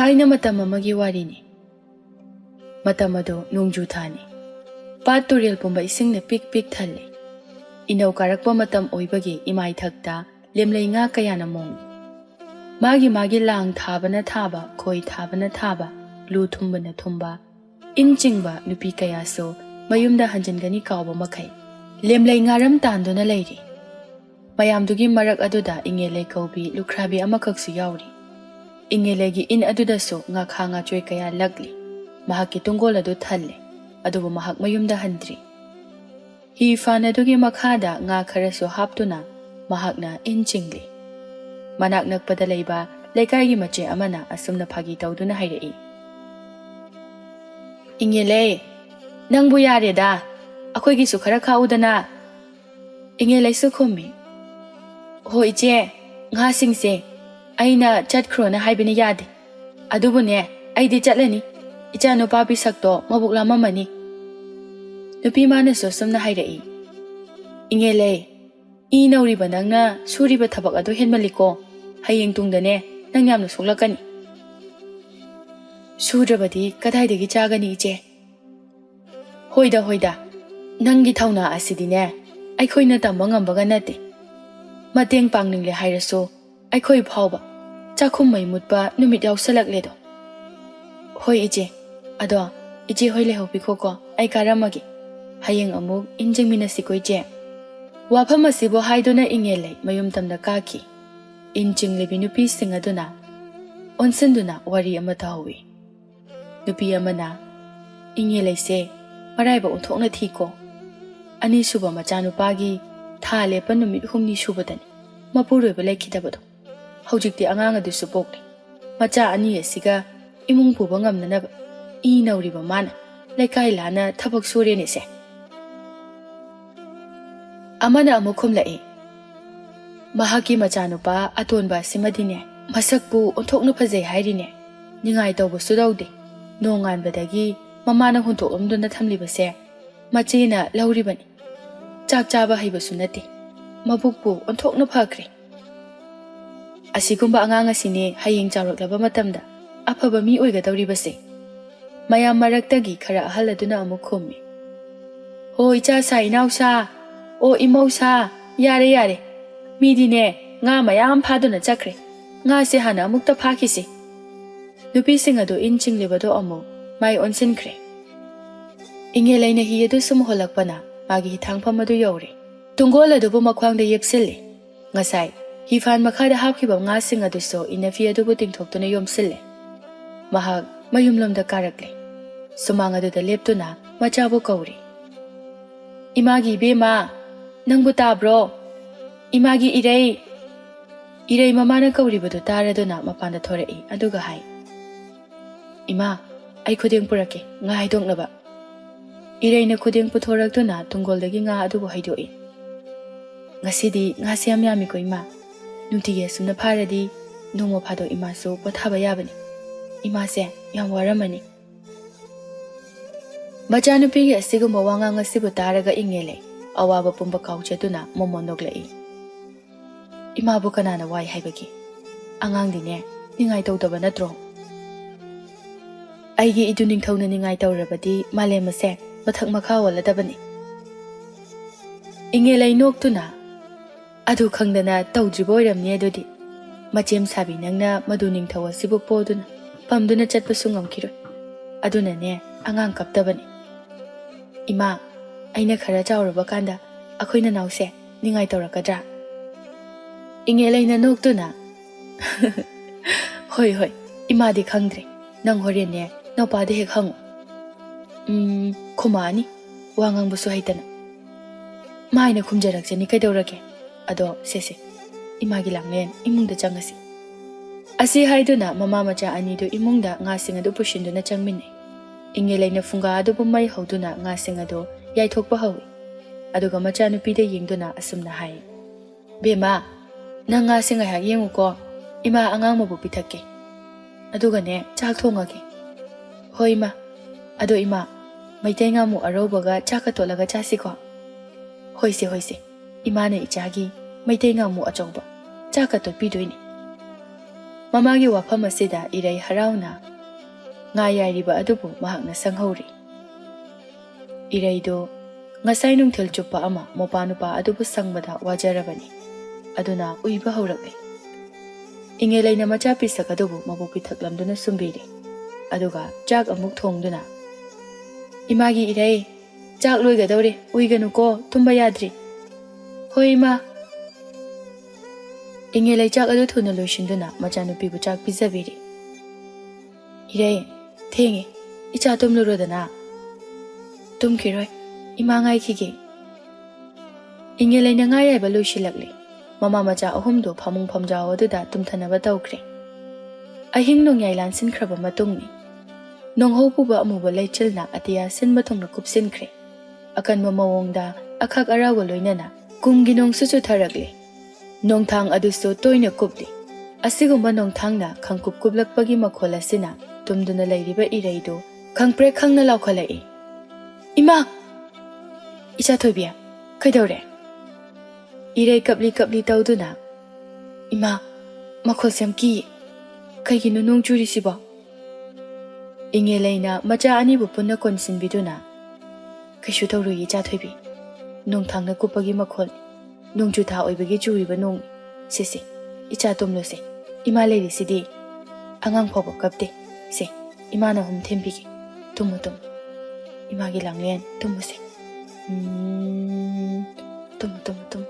Thaina matam amagi warini. Matam ado nongju thani. Pat turel pumba ising na pik thalli. Inaw karakpa matam oibagi imay thakta lemlay nga kaya namong. Magi lang thaba na thaba, koi thaba na thaba, lu thumba na thumba. Inchingba nupi kaya so mayumda hanjan gani kauba makay. Lemlay ngaram tando na layri. Mayamdugi marak aduda ingelay kaubi lukrabi amakaksu yauri. Ingelegi in aduda so nga kha nga choy kaya lagli. Mahak tunggol adu thalle. Adubo mahak mayumda handri. Hi fan adugi makhada nga kharaso haptuna mahak na inchingli. Manak nagpadalay ba laykay mache amana asum na phagi tawduna hayrai. Ingelay, nang buyare da. Akoy gi su khara khaudana. Ingelay su khumi. Ho ije, nga singse. Aina chat krona haibini yade. Adubune, aidi chatlani. Icha no papi sakto mabukla mamani. Nupi mana so sumna hayrai. Ingelay, inauri bandang na suri ba thabak ado henmaliko. Hayeng tungdane nang yamno soklakani. Sudrabadi kadaidagi chagani ije. Hoida. Nangi thauna asidine. Aikhoy na tamba ngambaga nate. Mateng pangningle hairaso. Aikhoy phawba. Chakhum mai mutpa numit yawsalakle do. Hoi ije. Ado ije hoi leho pikoko ai karamagi. Hayeng amuk injingmina sikoi je. Wafam asibo haiduna ingele mayum tamda kaki. Injing lebi nupi singaduna. Onsenduna wari amata hawi. Nupi amana. Ingele se. Maraiba unthokna thiko. Ani suba machanu pagi. Thale panumit humni subadani. Mapurwe balay kitabado. Haujikti angang adu supokli. Macha ani asiga imung puba ngamna naba. Inauriba mana. Laikay lana thabak suri ni se. Amana amukum lai. Mahaki machanupa atonba simadine. Masakpu unthokna phajay hairine. Ningay tawba sudawde. Nongan badagi mamana huntok amduna thamliba se. Machina lauribani. Chak chaba haiba sunati. Mabukpu unthokna phakri. Asigumba angang asine hayeng chawraklaba matamda. Afaba mi oigadawriba se. Mayam maraktagi khara ahaladuna amuk khummi. Ho icha sa inausa. O imausa. Yare. Midine nga mayam phaduna chakre. Nga se hana amukta phakisi. Nupi singado inchinglibado amu mai onsinkre. Ingelay na hiyado sumuholakpana magi hithangpamadu yawre. Tunggol adubo makwangda yepsili. Ngasay, hifan makhada hapkiba nga singado so inafi adubo tingthoktuna yomsili. Mahag mayumlomda karakle. Sumangado leptuna machabo kauri. Imagi bema, nangbu tabro. Imagi iray. Iray mamana kauribado taraduna mapanda thorei aduga hai. Ima, ay khudeng purake nga haidong naba. Iray na khudeng puthoraktuna tunggoldagi nga adubo haidoi. Ngasidi nga siyam yami ko ima. Nuntige sumna pharadi nomo phado ima so pathaba yabani. Ima se yam waramani. Machanupigi asigumba wangang asibu taraga ingele. Awaba pumba kauchatuna momondoglai. Ima bu kanana wai haibagi. Angang dine ningay tawdaba natro. Aigi iduning thawna ningay tawrabadi malemase mathak makha waladabani. Ingelay noktuna. Adu khangdana tawdriba oiramni adudi. Machem sabi nangna maduning thawa sibu poduna. Pamduna chatpasu ngamkiroi. Aduna ne angang kaptabani. Ima, aina khara chawraba kanda akhoina nawse ningay tawrakadra. Ingelay na noktuna. Hoi. Ima di khangdre. Nang horen ne nawpadi hek hangu. Khumani wangang busu haitana. Maina khumjaraksani kaidawrake. Ado sese. Imagi langlen imungda changasi. Asi haiduna mama macha anido imungda nga singadu pushinduna changminne. Ingelay na funga ado bumay hauduna nga singado yaithokpa hawi. Aduga macha nupida yingduna asumna hai. Bema, nang nga singay hag yenguko. Ima angang mabupitake. Aduga ne chak thongage. Hoi ma. Ado ima. Maitay nga mu arobaga chakatolaga chasiko. Hoise. Ima na ichagi. Maitay nga mu achawba. Chakatot pidoini. ꯃꯃꯥꯒꯤ ꯋꯥꯐꯝ ꯑꯁꯤꯗ ꯏꯔꯩ ꯍꯔꯥꯎꯅ ꯉꯥ ꯌꯥꯏꯔꯤꯕ ꯑꯗꯨꯕꯨ ꯃꯍꯥꯛꯅ ꯁꯪꯍꯧꯔꯤ꯫ ꯏꯔꯩꯗꯨ ꯉꯁꯥꯏ ꯅꯨꯡꯊꯤꯜ ꯆꯨꯞꯄ ꯑꯃ ꯃꯧꯄꯥ ꯅꯨꯄꯥ ꯑꯗꯨꯕꯨ ꯁꯪꯕꯗ ꯋꯥꯖꯔꯕꯅꯤ꯫ ꯑꯗꯨꯅ ꯎꯏꯕ ꯍꯧꯔꯛꯂꯤ꯫ ꯏꯉꯦꯂꯩꯅ ꯃꯆꯥ ꯄꯤꯁꯛ ꯑꯗꯨꯕꯨ ꯃꯕꯨꯛ ꯄꯤꯊꯛꯂꯝꯗꯨꯅ ꯁꯨꯝꯕꯤꯔꯤ꯫ ꯑꯗꯨꯒ ꯆꯥꯛ ꯑꯃꯨꯛ ꯊꯣꯡꯗꯨꯅ "ꯏꯃꯥꯒꯤ ꯏꯔꯩ, ꯆꯥꯛ ꯂꯣꯏꯒꯗꯧꯔꯦ, ꯎꯏꯒꯅꯨꯀꯣ, ꯇꯨꯝꯕ ꯌꯥꯗ꯭ꯔꯤ." "ꯍꯣꯏ ꯏꯃꯥ." ꯏꯉꯦꯂꯩ ꯆꯥꯛ ꯑꯗꯨ ꯊꯨꯅ ꯂꯣꯏꯁꯤꯟꯗꯨꯅ ꯃꯆꯥꯅꯨꯄꯤꯕꯨ ꯆꯥꯛ ꯄꯤꯖꯕꯤꯔꯤ꯫ "ꯏꯔꯩ, ꯊꯦꯡꯉꯦ, ꯏꯆꯥ ꯇꯨꯝꯂꯨꯔꯣꯗꯅ." "ꯇꯨꯝꯈꯤꯔꯣꯏ, ꯏꯃꯥ ꯉꯥꯏꯈꯤꯒꯦ." ꯏꯉꯦꯂꯩꯅ ꯉꯥ ꯌꯥꯏꯕ ꯂꯣꯏꯁꯤꯜꯂꯛꯂꯤ꯫ ꯃꯃꯥ ꯃꯆꯥ ꯑꯍꯨꯝꯗꯨ ꯐꯃꯨꯡ ꯐꯝꯖꯥꯎ ꯑꯗꯨꯗ ꯇꯨꯝꯊꯅꯕ ꯇꯧꯈ꯭ꯔꯦ꯫ ꯑꯍꯤꯡ ꯅꯣꯡꯌꯥꯏ ꯂꯥꯟꯁꯤꯟꯈ꯭ꯔꯕ ꯃꯇꯨꯡꯅꯤ꯫ ꯅꯣꯡꯍꯧ ꯄꯨꯕ ꯑꯃꯨꯕ ꯂꯩꯆꯤꯜꯅ ꯑꯇꯤꯌꯥ ꯁꯤꯟꯕ ꯊꯨꯡꯅ ꯀꯨꯞꯁꯤꯟꯈ꯭ꯔꯦ꯫ ꯑꯀꯟꯕ ꯃꯑꯣꯡꯗ ꯑꯈꯛ ꯑꯔꯥꯎꯒ ꯂꯣꯏꯅꯅ ꯀꯨꯝꯒꯤ ꯅꯣꯡꯁꯨ ꯆꯨꯊꯔꯛꯂꯤ꯫ ꯅꯣꯡꯊꯥꯡ ꯑꯗꯨꯁꯨ ꯇꯣꯏꯅ ꯀꯨꯞꯂꯤ꯫ ꯑꯁꯤꯒꯨꯝꯕ ꯅꯣꯡꯊꯥꯡꯅ ꯈꯪꯀꯨꯞ ꯀꯨꯞꯂꯛꯄꯒꯤ ꯃꯈꯣꯜ ꯑꯁꯤꯅ ꯇꯨꯝꯗꯨꯅ ꯂꯩꯔꯤꯕ ꯏꯔꯩꯗꯨ ꯈꯪꯄ꯭ꯔꯦꯛ ꯈꯪꯅ ꯂꯥꯎꯈꯠꯂꯛꯏ꯫ "ꯏꯃꯥ!" "ꯏꯆꯥꯊꯣꯏꯕꯤ, ꯀꯩꯗꯧꯔꯦ?" ꯏꯔꯩ ꯀꯞꯂꯤ ꯀꯞꯂꯤ ꯇꯧꯗꯨꯅ "ꯏꯃꯥ, ꯃꯈꯣꯜꯁꯦ ꯌꯥꯝ ꯀꯤꯌꯦ, ꯀꯩꯒꯤꯅꯣ ꯅꯣꯡ ꯆꯨꯔꯤꯁꯤꯕꯣ?" ꯏꯉꯦꯂꯩꯅ ꯃꯆꯥ ꯑꯅꯤꯕꯨ ꯄꯨꯟꯅ ꯀꯣꯟꯁꯤꯟꯕꯤꯗꯨꯅ "ꯀꯩꯁꯨ ꯇꯧꯔꯣꯏꯌꯦ ꯏꯆꯥꯊꯣꯏꯕꯤ, ꯅꯣꯡꯊꯥꯡꯅ ꯀꯨꯞꯄꯒꯤ ꯃꯈꯣꯜꯅꯤ, ꯅꯣꯡꯖꯨ ꯊꯥ ꯑꯣꯏꯕꯒꯤ ꯆꯨꯔꯤꯕ ꯅꯣꯡꯅꯤ. ꯁꯦ ꯏꯆꯥ ꯇꯨꯝꯂꯣꯁꯦ, ꯏꯃꯥ ꯂꯩꯔꯤꯁꯤꯗꯤ, ꯑꯉꯥꯡ ꯐꯥꯎꯕ ꯀꯞꯇꯦ. ꯁꯦ, ꯏꯃꯥꯅ ꯍꯨꯝ ꯊꯦꯝꯕꯤꯒꯦ, ꯇꯨꯝꯃꯨ ꯇꯨꯝꯃꯨ, ꯏꯃꯥꯒꯤ ꯂꯥꯡꯂꯦꯟ, ꯇꯨꯝꯃꯨꯁꯦ. ꯇꯨꯝꯃꯨ ꯇꯨꯝꯃꯨ ꯇꯨꯝꯃꯨ."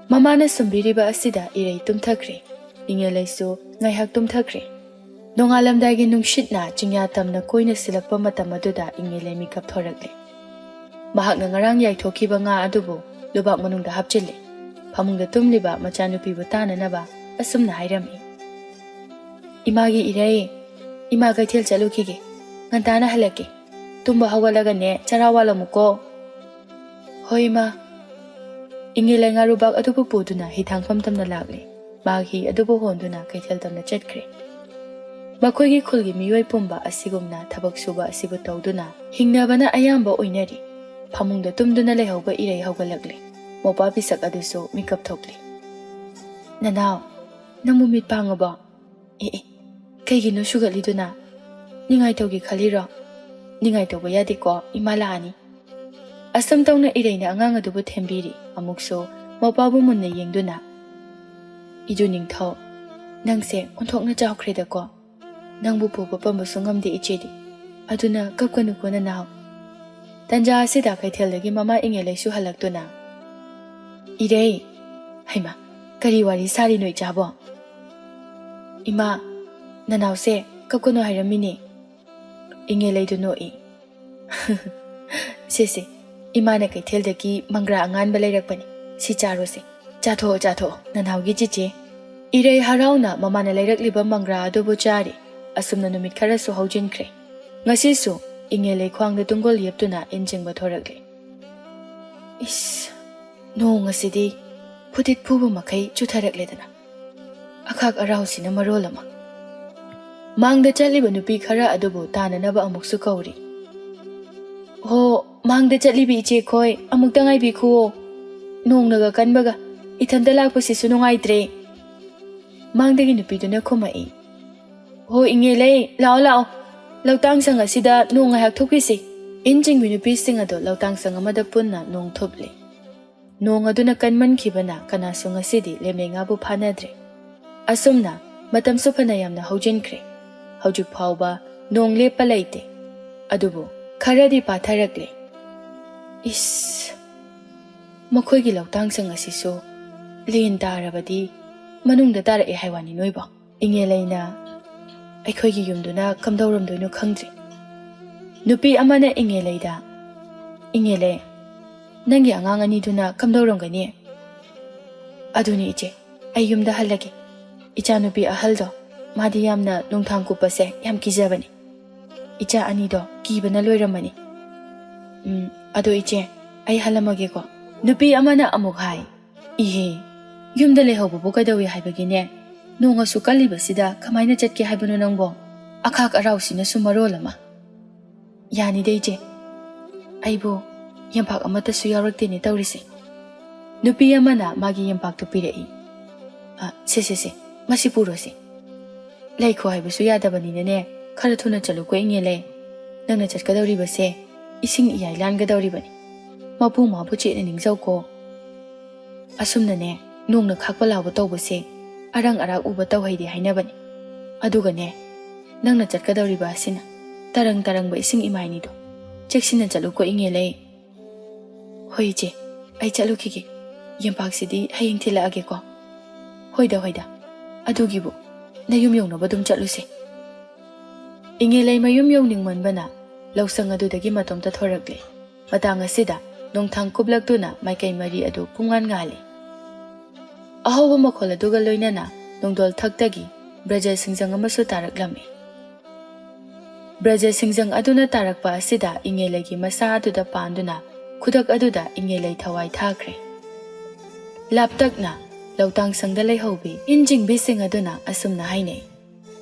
ꯃꯃꯥꯅ ꯁꯨꯝꯕꯤꯔꯤꯕ ꯑꯁꯤꯗ ꯏꯔꯩ ꯇꯨꯝꯊꯈ꯭ꯔꯦ꯫ ꯏꯉꯦꯂꯩꯁꯨ ꯉꯥꯏꯍꯥꯛ ꯇꯨꯝꯊꯈ꯭ꯔꯦ꯫ ꯅꯣꯡꯉꯥꯜꯂꯝꯗꯥꯏꯒꯤ ꯅꯨꯡꯁꯤꯠꯅ ꯆꯤꯡꯌꯥ ꯇꯝꯅ ꯀꯣꯏꯅ ꯁꯤꯜꯂꯛꯄ ꯃꯇꯝ ꯑꯗꯨꯗ ꯏꯉꯦꯂꯩ ꯃꯤꯀꯞ ꯊꯣꯔꯛꯂꯦ꯫ ꯃꯍꯥꯛꯅ ꯉꯔꯥꯡ ꯌꯥꯏꯊꯣꯛꯈꯤꯕ ꯉꯥ ꯑꯗꯨꯕꯨ ꯂꯨꯕꯥꯛ ꯃꯅꯨꯡꯗ ꯍꯥꯞꯆꯤꯜꯂꯦ꯫ ꯐꯃꯨꯡꯗ ꯇꯨꯝꯂꯤꯕ ꯃꯆꯥꯅꯨꯄꯤꯕꯨ ꯇꯥꯅꯅꯕ ꯑꯁꯨꯝꯅ ꯍꯥꯏꯔꯝꯃꯤ꯫ "ꯏꯃꯥꯒꯤ ꯏꯔꯩ, ꯏꯃꯥ ꯀꯩꯊꯦꯜ ꯆꯠꯂꯨꯈꯤꯒꯦ, ꯉꯟꯇꯥꯅ ꯍꯜꯂꯛꯀꯦ. ꯇꯨꯝꯕ ꯍꯧꯒꯠꯂꯒꯅꯦ ꯆꯔꯥ ꯋꯥꯜꯂꯝꯃꯨꯀꯣ." "ꯍꯣꯏ ꯏꯃꯥ." ꯏꯉꯦꯂꯩ ꯉꯥꯔꯨꯕꯥꯛ ꯑꯗꯨꯕꯨ ꯄꯨꯗꯨꯅ ꯍꯤꯊꯥꯡꯐꯝ ꯇꯝꯅ ꯂꯥꯛꯂꯦ꯫ ꯃꯍꯥꯛ ꯍꯤ ꯑꯗꯨꯕꯨ ꯍꯣꯟꯗꯨꯅ ꯀꯩꯊꯦꯜ ꯇꯝꯅ ꯆꯠꯈ꯭ꯔꯦ꯫ ꯃꯈꯣꯏꯒꯤ ꯈꯨꯜꯒꯤ ꯃꯤꯑꯣꯏ ꯄꯨꯝꯕ ꯑꯁꯤꯒꯨꯝꯅ ꯊꯕꯛ ꯁꯨꯕ ꯑꯁꯤꯕꯨ ꯇꯧꯗꯨꯅ ꯍꯤꯡꯅꯕꯅ ꯑꯌꯥꯝꯕ ꯑꯣꯏꯅꯔꯤ꯫ ꯐꯃꯨꯡꯗ ꯇꯨꯝꯗꯨꯅ ꯂꯩꯍꯧꯕ ꯏꯔꯩ ꯍꯧꯒꯠꯂꯛꯂꯦ꯫ ꯃꯧꯄꯥ ꯄꯤꯁꯛ ꯑꯗꯨꯁꯨ ꯃꯤꯀꯞ ꯊꯣꯛꯂꯤ꯫ "ꯅꯅꯥꯎ, ꯅꯪꯕꯨ ꯃꯤꯠ ꯄꯥꯡꯉꯕꯣ? ꯑꯦ, ꯀꯩꯒꯤꯅꯣ ꯁꯨꯒꯠꯂꯤꯗꯨꯅ? ꯅꯤꯡꯉꯥꯏ ꯇꯧꯒꯦ ꯈꯜꯂꯤꯔꯣ? ꯅꯤꯡꯉꯥꯏ ꯇꯧꯕ ꯌꯥꯗꯦꯀꯣ, ꯏꯃꯥ ꯂꯥꯛꯑꯅꯤ." ꯑꯁꯨꯝ ꯇꯧꯅ ꯏꯔꯩꯅ ꯑꯉꯥꯡ ꯑꯗꯨꯕꯨ ꯊꯦꯝꯕꯤꯔꯤ꯫ ꯑꯃꯨꯛꯁꯨ ꯃꯧꯄꯥꯕꯨ ꯃꯨꯟꯅ ꯌꯦꯡꯗꯨꯅ "ꯏꯗꯨ ꯅꯤꯡꯊꯧ, ꯅꯪꯁꯦ ꯑꯣꯟꯊꯣꯛꯅ ꯆꯥꯎꯈ꯭ꯔꯦꯗꯀꯣ. ꯅꯪꯕꯨ ꯄꯨꯕ ꯄꯝꯕꯁꯨ ꯉꯝꯗꯦ ꯏꯆꯦꯗꯤ. ꯑꯗꯨꯅ ꯀꯞꯀꯅꯨꯀꯣ ꯅꯅꯥꯎ." ꯇꯟꯖꯥ ꯑꯁꯤꯗ ꯀꯩꯊꯦꯜꯗꯒꯤ ꯃꯃꯥ ꯏꯉꯦꯂꯩꯁꯨ ꯍꯜꯂꯛꯇꯨꯅ "ꯏꯔꯩ, ꯍꯩꯃꯥ, ꯀꯔꯤ ꯋꯥꯔꯤ ꯁꯥꯔꯤꯅꯣ ꯏꯆꯥꯕꯣ?" "ꯏꯃꯥ, ꯅꯅꯥꯎꯁꯦ ꯀꯞꯀꯅꯨ ꯍꯥꯏꯔꯝꯃꯤꯅꯦ." ꯏꯉꯦꯂꯩꯗꯨ ꯅꯣꯛꯏ꯫ "ꯁꯦ, ꯏꯃꯥꯅ ꯀꯩꯊꯦꯜꯗꯒꯤ ꯃꯪꯒ꯭ꯔꯥ ꯑꯉꯥꯟꯕ ꯂꯩꯔꯛꯄꯅꯤ. ꯁꯤ ꯆꯥꯔꯣꯁꯦ. ꯆꯥꯊꯣꯛꯑꯣ ꯆꯥꯊꯣꯛꯑꯣ, ꯅꯅꯥꯎꯒꯤ ꯆꯤꯆꯦ." ꯏꯔꯩ ꯍꯔꯥꯎꯅ ꯃꯃꯥꯅ ꯂꯩꯔꯛꯂꯤꯕ ꯃꯪꯒ꯭ꯔꯥ ꯑꯗꯨꯕꯨ ꯆꯥꯔꯤ꯫ ꯑꯁꯨꯝꯅ ꯅꯨꯃꯤꯠ ꯈꯔꯁꯨ ꯍꯧꯖꯤꯟꯈ꯭ꯔꯦ꯫ ꯉꯁꯤꯁꯨ ꯏꯉꯦꯂꯩ ꯈ꯭ꯋꯥꯡꯗ ꯇꯨꯡꯒꯣꯜ ꯌꯦꯞꯇꯨꯅ ꯏꯟ ꯆꯤꯡꯕ ꯊꯣꯔꯛꯂꯤ꯫ "ꯏꯁ, ꯅꯣꯡ ꯑꯁꯤꯗꯤ ꯐꯨꯗꯤꯠ ꯐꯨꯕ ꯃꯈꯩ ꯆꯨꯊꯔꯛꯂꯦꯗꯅ, ꯑꯈꯥꯛ ꯑꯔꯥꯎꯁꯤꯅ ꯃꯔꯣꯜ ꯑꯃ." ꯃꯥꯡꯗ ꯆꯠꯂꯤꯕ ꯅꯨꯄꯤ ꯈꯔ ꯑꯗꯨꯕꯨ ꯇꯥꯅꯅꯕ ꯑꯃꯨꯛꯁꯨ ꯀꯧꯔꯤ꯫ "ꯍꯣ, ꯃꯥꯡꯗ ꯆꯠꯂꯤꯕꯤ ꯏꯆꯦꯈꯣꯏ, ꯑꯃꯨꯛꯇ ꯉꯥꯏꯕꯤꯈꯨꯋꯣ. ꯅꯣꯡꯅꯒ ꯀꯟꯕꯒ ꯏꯊꯟꯇ ꯂꯥꯛꯄꯁꯤꯁꯨ ꯅꯨꯡꯉꯥꯏꯇ꯭ꯔꯦ." ꯃꯥꯡꯗꯒꯤ ꯅꯨꯄꯤꯗꯨꯅ ꯈꯨꯝꯃꯛꯏ꯫ "ꯍꯣ ꯏꯉꯦꯂꯩ, ꯂꯥꯛꯑꯣ ꯂꯥꯛꯑꯣ, ꯂꯧꯇꯥꯡꯁꯪ ꯑꯁꯤꯗ ꯅꯣꯡ ꯉꯥꯏꯍꯥꯛ ꯊꯨꯞꯈꯤꯁꯤ." ꯏꯟ ꯆꯤꯡꯕꯤ ꯅꯨꯄꯤꯁꯤꯡ ꯑꯗꯨ ꯂꯧꯇꯥꯡꯁꯪ ꯑꯃꯗ ꯄꯨꯟꯅ ꯅꯣꯡ ꯊꯨꯞꯂꯤ꯫ ꯅꯣꯡ ꯑꯗꯨꯅ ꯀꯟꯃꯟꯈꯤꯕꯅ ꯀꯅꯥꯁꯨ ꯉꯁꯤꯗꯤ ꯂꯦꯝꯂꯩ ꯉꯥꯕꯨ ꯐꯥꯅꯗ꯭ꯔꯦ꯫ ꯑꯁꯨꯝꯅ ꯃꯇꯝꯁꯨ ꯐꯅ ꯌꯥꯝꯅ ꯍꯧꯖꯤꯟꯈ꯭ꯔꯦ꯫ ꯍꯧꯖꯤꯛ ꯐꯥꯎꯕ ꯅꯣꯡ ꯂꯦꯞꯄ ꯂꯩꯇꯦ꯫ ꯑꯗꯨꯕꯨ ꯈꯔꯗꯤ ꯄꯥꯊꯔꯛꯂꯦ꯫ ꯏꯁ, ꯃꯈꯣꯏꯒꯤ ꯂꯧꯇꯥꯡꯁꯪ ꯑꯁꯤꯁꯨ ꯂꯦꯟ ꯇꯥꯔꯕꯗꯤ ꯃꯅꯨꯡꯗ ꯇꯥꯔꯛꯑꯦ ꯍꯥꯏꯋꯥꯅꯤ ꯅꯣꯏꯕꯣ꯫ ꯏꯉꯦꯂꯩꯅ "ꯑꯩꯈꯣꯏꯒꯤ ꯌꯨꯝꯗꯨꯅ ꯀꯝꯗꯧꯔꯝꯗꯣꯏꯅꯣ ꯈꯪꯗ꯭ꯔꯤ." ꯅꯨꯄꯤ ꯑꯃꯅ ꯏꯉꯦꯂꯩꯗ "ꯏꯉꯦꯂꯩ, ꯅꯪꯒꯤ ꯑꯉꯥꯡ ꯑꯅꯤꯗꯨꯅ ꯀꯝꯗꯧꯔꯝꯒꯅꯤ?" "ꯑꯗꯨꯅꯤ ꯏꯆꯦ, ꯑꯩ ꯌꯨꯝꯗ ꯍꯜꯂꯒꯦ. ꯏꯆꯥꯅꯨꯄꯤ ꯑꯍꯜꯗꯣ, ꯃꯥꯗꯤ ꯌꯥꯝꯅ ꯅꯣꯡꯊꯥꯡ ꯀꯨꯞꯄꯁꯦ ꯌꯥꯝ ꯀꯤꯖꯕꯅꯤ. ꯏꯆꯥ ꯑꯅꯤꯗꯣ ꯀꯤꯕꯅ ꯂꯣꯏꯔꯝꯃꯅꯤ." "ꯑꯗꯣ ꯏꯆꯦ, ꯑꯩ ꯍꯜꯂꯝꯃꯒꯦꯀꯣ." ꯅꯨꯄꯤ ꯑꯃꯅ ꯑꯃꯨꯛ ꯍꯥꯏ꯫ "ꯏꯍꯦ, ꯌꯨꯝꯗ ꯂꯩꯍꯧꯕꯕꯨ ꯀꯩꯗꯧꯏ ꯍꯥꯏꯕꯒꯤꯅꯦ? ꯅꯣꯡ ꯑꯁꯨꯛ ꯀꯜꯂꯤꯕꯁꯤꯗ ꯀꯃꯥꯏꯅ ꯆꯠꯀꯦ ꯍꯥꯏꯕꯅꯣ ꯅꯪꯕꯣ? ꯑꯈꯥꯛ ꯑꯔꯥꯎꯁꯤꯅꯁꯨ ꯃꯔꯣꯜ ꯑꯃ." "ꯌꯥꯅꯤꯗ ꯏꯆꯦ, ꯑꯩꯕꯨ ꯌꯦꯝꯄꯥꯛ ꯑꯃꯠꯇꯁꯨ ꯌꯥꯎꯔꯛꯇꯦꯅꯦ ꯇꯧꯔꯤꯁꯦ." ꯅꯨꯄꯤ ꯑꯃꯅ ꯃꯥꯒꯤ ꯌꯦꯝꯄꯥꯛꯇꯨ ꯄꯤꯔꯛꯏ꯫ "ꯁꯦ, ꯃꯁꯤ ꯄꯨꯔꯣꯁꯦ. ꯂꯩꯈꯣ ꯍꯥꯏꯕꯁꯨ ꯌꯥꯗꯕꯅꯤꯅꯅꯦ ꯈꯔ ꯊꯨꯅ ꯆꯠꯂꯨꯀꯣ ꯏꯉꯦꯜꯂꯦ ꯅꯪꯅ ꯆꯠꯀꯗꯧꯔꯤꯕꯁꯦ ꯏꯁꯤꯡ ꯏꯌꯥꯏ ꯂꯥꯟꯒꯗꯧꯔꯤꯕꯅꯤ ꯃꯄꯨ ꯃꯥꯕꯨ ꯆꯦꯠꯅ ꯅꯤꯡꯖꯧꯀꯣ ꯑꯁꯨꯝꯅꯅꯦ ꯅꯣꯡꯅ ꯈꯥꯛꯄ ꯂꯥꯎꯕ ꯇꯧꯕꯁꯦ ꯑꯔꯪ ꯑꯔꯥꯛ ꯎꯕ ꯇꯧꯍꯩꯗꯦ ꯍꯥꯏꯅꯕꯅꯤ ꯑꯗꯨꯒꯅꯦ ꯅꯪꯅ ꯆꯠꯀꯗꯧꯔꯤꯕ ꯑꯁꯤꯅ ꯇꯔꯪ ꯇꯔꯪꯕ ꯏꯁꯤꯡ ꯏꯃꯥꯏꯅꯤꯗꯣ ꯆꯦꯛꯁꯤꯟꯅ ꯆꯠꯂꯨꯀꯣ ꯏꯉꯦꯜꯂꯦ ꯍꯣꯏ ꯏꯆꯦ ꯑꯩ ꯆꯠꯂꯨꯈꯤꯒꯦ ꯌꯦꯝꯄꯥꯛꯁꯤꯗꯤ ꯍꯌꯦꯡ ꯊꯤꯜꯂꯛꯑꯒꯦꯀꯣ ꯍꯣꯏꯗ ꯑꯗꯨꯒꯤꯕꯨ ꯅꯌꯨꯝ ꯌꯧꯅꯕ ꯑꯗꯨꯝ ꯆꯠꯂꯨꯁꯦ ꯏꯉꯦꯜꯂꯩ ꯃꯌꯨꯝ ꯌꯧꯅꯤꯡꯃꯟꯕꯅ ꯂꯧꯁꯪ ꯑꯗꯨꯗꯒꯤ ꯃꯇꯣꯝꯇ ꯊꯣꯔꯛꯂꯦ ꯃꯇꯥꯡ ꯑꯁꯤꯗ ꯅꯣꯡꯊꯥꯡ ꯀꯨꯞꯂꯛꯇꯨꯅ ꯃꯥꯏꯀꯩ ꯃꯔꯤ ꯑꯗꯨ ꯄꯨꯡꯉꯥꯟ ꯉꯥꯜꯂꯤ ꯑꯍꯧꯕ ꯃꯈꯣꯜ ꯑꯗꯨꯒ ꯂꯣꯏꯅꯅ ꯅꯣꯡꯗꯣꯜ ꯊꯛꯇꯒꯤ ꯕ꯭ꯔꯖ ꯁꯤꯡꯖꯪ ꯑꯃꯁꯨ ꯇꯥꯔꯛꯂꯝꯃꯤ ꯕ꯭ꯔꯖ ꯁꯤꯡꯖꯪ ꯑꯗꯨꯅ ꯇꯥꯔꯛꯄ ꯑꯁꯤꯗ ꯏꯉꯦꯜꯂꯩꯒꯤ ꯃꯁꯥ ꯑꯗꯨꯗ ꯄꯥꯟꯗꯨꯅ ꯈꯨꯗꯛ ꯑꯗꯨꯗ ꯏꯉꯦꯜꯂꯩ ꯊꯋꯥꯏ ꯊꯥꯈ꯭ꯔꯦ ꯂꯥꯞꯇꯛꯅ ꯂꯧꯇꯥꯡꯁꯪꯗ ꯂꯩꯍꯧꯕꯤ ꯏꯟꯖꯤꯡꯕꯤꯁꯤꯡ ꯑꯗꯨꯅ ꯑꯁꯨꯝꯅ ꯍꯥꯏꯅꯩ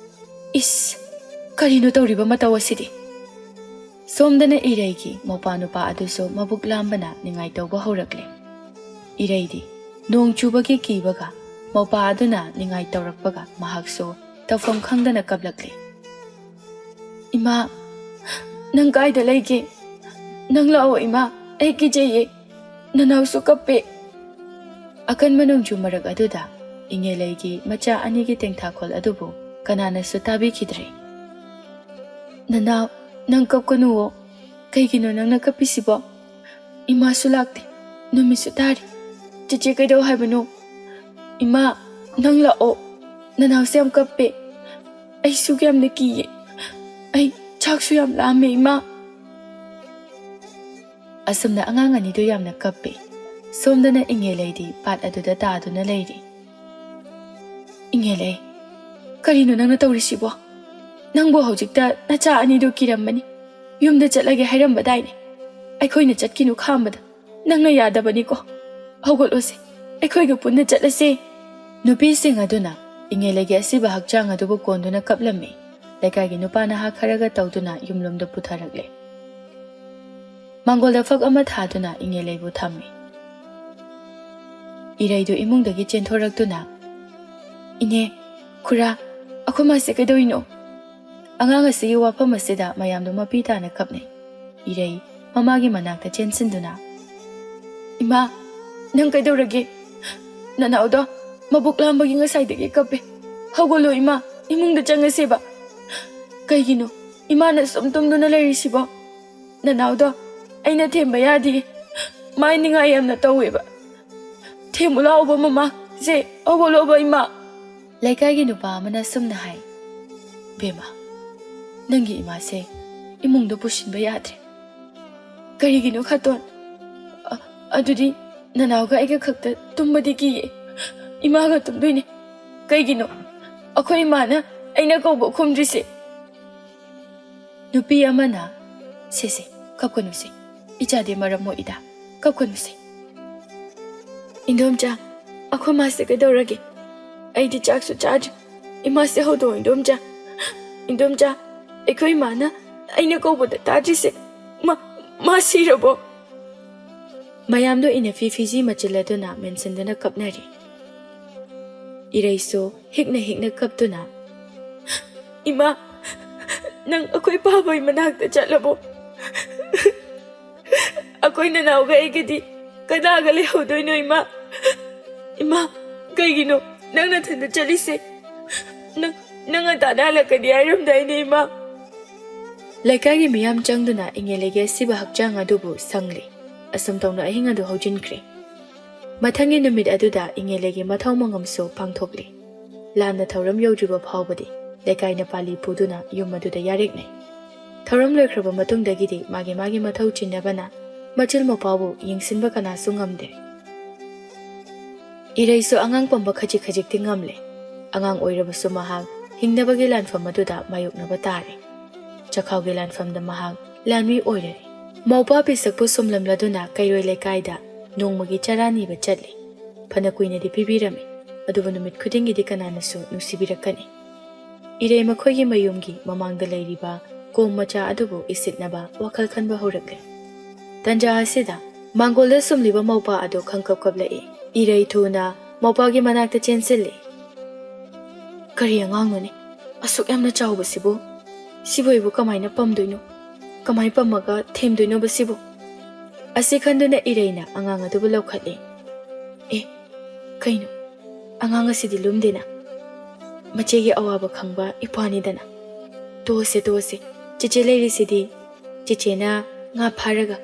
ꯏꯁ ꯀꯔꯤꯅꯣ ꯇꯧꯔꯤꯕ ꯃꯇꯧ ꯑꯁꯤꯗꯤ ꯁꯣꯝꯗꯅ ꯏꯔꯩꯒꯤ ꯃꯧꯄꯥ ꯅꯨꯄꯥ ꯑꯗꯨꯁꯨ ꯃꯕꯨꯛ ꯂꯥꯝꯕꯅ ꯅꯤꯡꯉꯥꯏ ꯇꯧꯕ ꯍꯧꯔꯛꯂꯦ ꯏꯔꯩꯗꯤ ꯅꯣꯡ ꯆꯨꯕꯒꯤ ꯀꯤꯕꯒ ꯃꯧꯄꯥ ꯑꯗꯨꯅ ꯅꯤꯡꯉꯥꯏ ꯇꯧꯔꯛꯄꯒ ꯃꯍꯥꯛꯁꯨ ꯇꯧꯐꯝ ꯈꯪꯗꯅ ꯀꯞꯂꯛꯂꯦ ꯏꯃꯥ ꯅꯪ ꯀꯥꯏꯗ ꯂꯩꯒꯦ ꯅꯪ ꯂꯥꯛꯑꯣ ꯏꯃꯥ ꯑꯩ ꯀꯤꯖꯩꯌꯦ ꯅꯅꯥꯎꯁꯨ ꯀꯞꯄꯦ ꯑꯀꯟꯕ ꯅꯣꯡꯖꯨ ꯃꯔꯛ ꯑꯗꯨꯗ ꯏꯉꯦꯜꯂꯩꯒꯤ ꯃꯆꯥ ꯑꯅꯤꯒꯤ ꯇꯦꯡꯊꯥꯈꯣꯜ ꯑꯗꯨꯕꯨ ꯀꯅꯥꯅꯁꯨ ꯇꯥꯕꯤꯈꯤꯗ꯭ꯔꯦ ꯅꯅꯥꯎ ꯅꯪ ꯀꯞꯀꯅꯨꯋꯣ ꯀꯩꯒꯤꯅꯣ ꯅꯪꯅ ꯀꯞꯄꯤꯁꯤꯕꯣ ꯏꯃꯥꯁꯨ ꯂꯥꯛꯇꯦ ꯅꯨꯃꯤꯠꯁꯨ ꯇꯥꯔꯤ ꯆꯦꯆꯦ ꯀꯩꯗꯧ ꯍꯥꯏꯕꯅꯣ ꯏꯃꯥ ꯅꯪ ꯂꯥꯛꯑꯣ ꯅꯅꯥꯎꯁꯦ ꯌꯥꯝ ꯀꯞꯄꯦ ꯑꯩꯁꯨ ꯌꯥꯝꯅ ꯀꯤꯌꯦ ꯑꯩ ꯆꯥꯛꯁꯨ ꯌꯥꯝ ꯂꯥꯝꯃꯦ ꯏꯃꯥ ꯑꯁꯨꯝꯅ ꯑꯉꯥꯡ ꯑꯅꯤꯗꯨ ꯌꯥꯝꯅ ꯀꯞꯄꯦ ꯁꯣꯝꯗꯅ ꯏꯉꯦꯜꯂꯩꯗꯤ ꯄꯥꯠ ꯑꯗꯨꯗ ꯇꯥꯗꯨꯅ ꯂꯩꯔꯤ ꯏꯉꯦꯜꯂꯩ ꯀꯔꯤꯅꯣ ꯅꯪꯅ ꯇꯧꯔꯤꯁꯤꯕꯣ ꯅꯪꯕꯨ ꯍꯧꯖꯤꯛꯇ ꯅꯆꯥ ꯑꯅꯤꯗꯨ ꯀꯤꯔꯝꯕꯅꯤ ꯌꯨꯝꯗ ꯆꯠꯂꯒꯦ ꯍꯥꯏꯔꯝꯕꯗꯥꯏꯅꯦ ꯑꯩꯈꯣꯏꯅ ꯆꯠꯈꯤꯅꯨ ꯈꯥꯝꯕꯗ ꯅꯪꯅ ꯌꯥꯗꯕꯅꯤꯀꯣ ꯍꯧꯒꯠꯂꯣꯁꯦ ꯑꯩꯈꯣꯏꯒ ꯄꯨꯟꯅ ꯆꯠꯂꯁꯦ ꯅꯨꯄꯤꯁꯤꯡ ꯑꯗꯨꯅ ꯏꯉꯦꯜꯂꯩꯒꯤ ꯑꯁꯤꯕ ꯍꯛꯆꯥꯡ ꯑꯗꯨꯕꯨ ꯀꯣꯟꯗꯨꯅ ꯀꯞꯂꯝꯃꯤ ꯂꯩꯀꯥꯏꯒꯤ ꯅꯨꯄꯥ ꯅꯍꯥ ꯈꯔꯒ ꯇꯧꯗꯨꯅ ꯌꯨꯝꯂꯣꯝꯗ ꯄꯨꯊꯔꯛꯂꯦ ꯃꯥꯡꯒꯣꯜꯗ ꯐꯛ ꯑꯃ ꯊꯥꯗꯨꯅ ꯏꯉꯦꯜꯂꯩꯕꯨ ꯊꯝꯃꯤ ꯏꯔꯩꯗꯨ ꯏꯃꯨꯡꯗꯒꯤ ꯆꯦꯟꯊꯣꯔꯛꯇꯨꯅ ꯏꯅꯦ ꯈꯨꯔꯥ ꯑꯩꯈꯣꯏ ꯃꯥꯁꯦ ꯀꯩꯗꯧꯔꯤꯅꯣ ꯑꯉꯥꯡ ꯑꯁꯤꯒꯤ ꯋꯥꯐꯝ ꯑꯁꯤꯗ ꯃꯌꯥꯝꯗꯨ ꯃꯄꯤ ꯇꯥꯅ ꯀꯞꯅꯩ ꯏꯔꯩ ꯃꯃꯥꯒꯤ ꯃꯅꯥꯛꯇ ꯆꯦꯟꯁꯤꯟꯗꯨꯅ ꯏꯃꯥ ꯅꯪ ꯀꯩꯗꯧꯔꯒꯦ ꯅꯅꯥꯎꯗꯣ ꯃꯕꯨꯛ ꯂꯥꯝꯕꯒꯤ ꯉꯁꯥꯏꯗꯒꯤ ꯀꯞꯄꯦ ꯍꯧꯒꯠꯂꯣ ꯏꯃꯥ ꯏꯃꯨꯡꯗ ꯆꯪꯉꯁꯦꯕ ꯀꯩꯒꯤꯅꯣ ꯏꯃꯥꯅ ꯁꯨꯝ ꯇꯨꯝꯗꯨꯅ ꯂꯩꯔꯤꯁꯤꯕꯣ ꯅꯅꯥꯎꯗꯣ ꯑꯩꯅ ꯊꯦꯝꯕ ꯌꯥꯗꯤꯌꯦ ꯃꯥꯏ ꯅꯤꯡꯉꯥꯏ ꯌꯥꯝꯅ ꯇꯧꯋꯦꯕ ꯊꯦꯝꯃꯨ ꯂꯥꯛꯑꯣꯕ ꯃꯃꯥ ꯁꯦ ꯍꯧꯒꯠꯂꯣꯕ ꯏꯃꯥ ꯂꯩꯀꯥꯏꯒꯤ ꯅꯨꯄꯥ ꯑꯃꯅ ꯁꯨꯝꯅ ꯍꯥꯏ ꯕꯦꯝꯃ ꯅꯪꯒꯤ ꯏꯃꯥꯁꯦ ꯏꯃꯨꯡꯗ ꯄꯨꯁꯤꯟꯕ ꯌꯥꯗ꯭ꯔꯦ ꯀꯔꯤꯒꯤꯅꯣ ꯈꯥꯇꯣꯟ ꯑꯗꯨꯗꯤ ꯅꯅꯥꯎꯒ ꯑꯩꯒ ꯈꯛꯇ ꯇꯨꯝꯕꯗꯤ ꯀꯤꯌꯦ ꯏꯃꯥꯒ ꯇꯨꯝꯗꯣꯏꯅꯦ ꯀꯩꯒꯤꯅꯣ ꯑꯩꯈꯣꯏ ꯏꯃꯥꯅ ꯑꯩꯅ ꯀꯧꯕ ꯈꯨꯝꯗ꯭ꯔꯤꯁꯦ ꯅꯨꯄꯤ ꯑꯃꯅ ꯁꯦ ꯀꯞꯀꯅꯨꯁꯦ ꯏꯆꯥꯗꯤ ꯃꯔꯝ ꯃꯣꯛꯏꯗ ꯀꯞꯀꯅꯨꯁꯦ ꯏꯟꯗꯣꯝꯆꯥ ꯑꯩꯈꯣꯏ ꯃꯥꯁꯦ ꯀꯩꯗꯧꯔꯒꯦ ꯑꯩꯗꯤ ꯆꯥꯛꯁꯨ ꯆꯥꯗ꯭ꯔꯤ ꯏꯃꯥꯁꯦ ꯍꯧꯗꯣꯛ ꯏꯟꯗꯣꯝꯆꯥ ꯑꯩꯈꯣꯏ ꯏꯃꯥꯅ ꯑꯩꯅ ꯀꯧꯕꯗ ꯇꯥꯗ꯭ꯔꯤꯁꯦ ꯃꯥ ꯁꯤꯔꯕꯣ ꯃꯌꯥꯝꯗꯣ ꯏꯅꯐꯤ ꯐꯤꯖꯤ ꯃꯆꯤꯜꯂꯗꯨꯅ ꯃꯦꯟꯁꯤꯟꯗꯨꯅ ꯀꯞꯅꯔꯤ ꯏꯔꯩꯁꯨ ꯍꯤꯛꯅ ꯀꯞꯇꯨꯅ ꯏꯃꯥ ꯅꯪ ꯑꯩꯈꯣꯏ ꯄꯥꯕꯩ ꯃꯅꯥꯛꯇ ꯆꯠꯂꯕꯣ ꯑꯩꯈꯣই ꯅꯅꯥꯎꯒ ꯑꯩꯒꯗꯤ ꯀꯅꯥꯒ ꯂꯩꯍꯧꯗꯣꯏꯅꯣ ꯏꯃꯥ ꯀꯩꯒꯤꯅꯣ ꯅꯪ ꯅꯊꯟꯗ ꯆꯠꯂꯤꯁꯦ ꯅꯪ ꯉꯟꯇꯥꯅ ꯍꯜꯂꯛꯀꯅꯤ ꯍꯥꯏꯔꯝꯗꯥꯏꯅꯦ ꯏꯃꯥ ꯂꯩꯀꯥꯏꯒꯤ ꯃꯤꯌꯥꯝ ꯆꯪꯗꯨꯅ ꯏꯉꯦꯜꯂꯩꯒꯤ ꯑꯁꯤꯕ ꯍꯛꯆꯥꯡ ꯑꯗꯨꯕꯨ ꯁꯪꯂꯤ ꯑꯁꯨꯝ ꯇꯧꯅ ꯑꯍꯤꯡ ꯑꯗꯨ ꯍꯧꯖꯤꯟꯈ꯭ꯔꯦ ꯃꯊꯪꯒꯤ ꯅꯨꯃꯤꯠ ꯑꯗꯨꯗ ꯏꯉꯦꯜꯂꯩꯒꯤ ꯃꯊꯧ ꯃꯉꯝꯁꯨ ꯄꯥꯡꯊꯣꯛꯂꯤ ꯂꯥꯟꯅ ꯊꯧꯔꯝ ꯌꯧꯗ꯭ꯔꯤꯕ ꯐꯥꯎꯕꯗꯤ ꯂꯩꯀꯥꯏꯅ ꯄꯥꯜꯂꯤ ꯄꯨꯗꯨꯅ ꯌꯨꯝ ꯑꯗꯨꯗ ꯌꯥꯔꯦꯛꯅꯩ ꯊꯧꯔꯝ ꯂꯣꯏꯈ꯭ꯔꯕ ꯃꯇꯨꯡꯗꯒꯤꯗꯤ ꯃꯥꯒꯤ ꯃꯊꯧ ꯆꯤꯟꯅꯕꯅ ꯃꯆꯤꯜ ꯃꯄꯥꯕꯨ ꯌꯦꯡꯁꯤꯟꯕ ꯀꯅꯥꯁꯨ ꯉꯝꯗꯦ ꯏꯔꯩꯁꯨ ꯑꯉꯥꯡ ꯄꯝꯕ ꯈꯖꯤꯛꯇꯤ ꯉꯝꯂꯦ ꯑꯉꯥꯡ ꯑꯣꯏꯔꯕꯁꯨ ꯃꯍꯥꯛ ꯍꯤꯡꯅꯕꯒꯤ ꯂꯥꯟꯐꯝ ꯑꯗꯨꯗ ꯃꯥꯌꯣꯛꯅꯕ ꯇꯥꯔꯦ ꯆꯈꯥꯎꯒꯤ ꯂꯥꯟꯐꯝꯗ ꯃꯍꯥꯛ ꯂꯥꯟꯃꯤ ꯑꯣꯏꯔꯔꯤ ꯃꯧꯄꯥ ꯄꯤꯁꯛꯄꯨ ꯁꯨꯝꯂꯝꯂꯗꯨꯅ ꯀꯩꯔꯣꯏ ꯂꯩꯀꯥꯏꯗ ꯅꯣꯡꯃꯒꯤ ꯆꯔꯥ ꯅꯤꯕ ꯆꯠꯂꯤ ꯐꯅ ꯀꯨꯏꯅꯗꯤ ꯄꯤꯕꯤꯔꯝꯃꯤ ꯑꯗꯨꯕꯨ ꯅꯨꯃꯤꯠ ꯈꯨꯗꯤꯡꯒꯤꯗꯤ ꯀꯅꯥꯅꯁꯨ ꯅꯨꯡꯁꯤꯕꯤꯔꯛꯀꯅꯤ ꯏꯔꯩ ꯃꯈꯣꯏꯒꯤ ꯃꯌꯨꯝꯒꯤ ꯃꯃꯥꯡꯗ ꯂꯩꯔꯤꯕ ꯀꯣꯝ ꯃꯆꯥ ꯑꯗꯨꯕꯨ ꯏꯁꯤꯠꯅꯕ ꯋꯥꯈꯜ ꯈꯟꯕ ꯍꯧꯔꯛꯂꯦ ꯇꯟꯖꯥ ꯑꯁꯤꯗ ꯃꯥꯡꯒꯣꯜꯗ ꯁꯨꯝꯂꯤꯕ ꯃꯧꯄꯥ ꯑꯗꯨ ꯈꯪꯀꯞ ꯀꯞꯂꯛꯏ ꯏꯔꯩ ꯊꯨꯅ ꯃꯧꯄꯥꯒꯤ ꯃꯅꯥꯛꯇ ꯆꯦꯟꯁꯤꯜꯂꯤ ꯀꯔꯤ ꯑꯉꯥꯡꯅꯣꯅꯦ ꯑꯁꯨꯛ ꯌꯥꯝꯅ ꯆꯥꯎꯕꯁꯤꯕꯨ ꯁꯤꯕꯨ ꯑꯩꯕꯨ ꯀꯃꯥꯏꯅ ꯄꯝꯗꯣꯏꯅꯣ ꯀꯃꯥꯏ ꯄꯝꯃꯒ ꯊꯦꯝꯗꯣꯏꯅꯣ ꯕꯁꯤꯕꯨ ꯑꯁꯤ ꯈꯟꯗꯨꯅ ꯏꯔꯩꯅ ꯑꯉꯥꯡ ꯑꯗꯨꯕꯨ ꯂꯧꯈꯠꯂꯦ ꯑꯦ ꯀꯩꯅꯣ ꯑꯉꯥꯡ ꯑꯁꯤꯗꯤ ꯂꯨꯝꯗꯦꯅ ꯃꯆꯦꯒꯤ ꯑꯋꯥꯕ ꯈꯪꯕ ꯏꯄ꯭ꯋꯥꯅꯤꯗꯅ ꯇꯣꯛꯑꯁꯦ ꯆꯦꯆꯦ ꯂꯩꯔꯤꯁꯤꯗꯤ ꯆꯦꯆꯦꯅ ꯉꯥ ꯐꯥꯔꯒ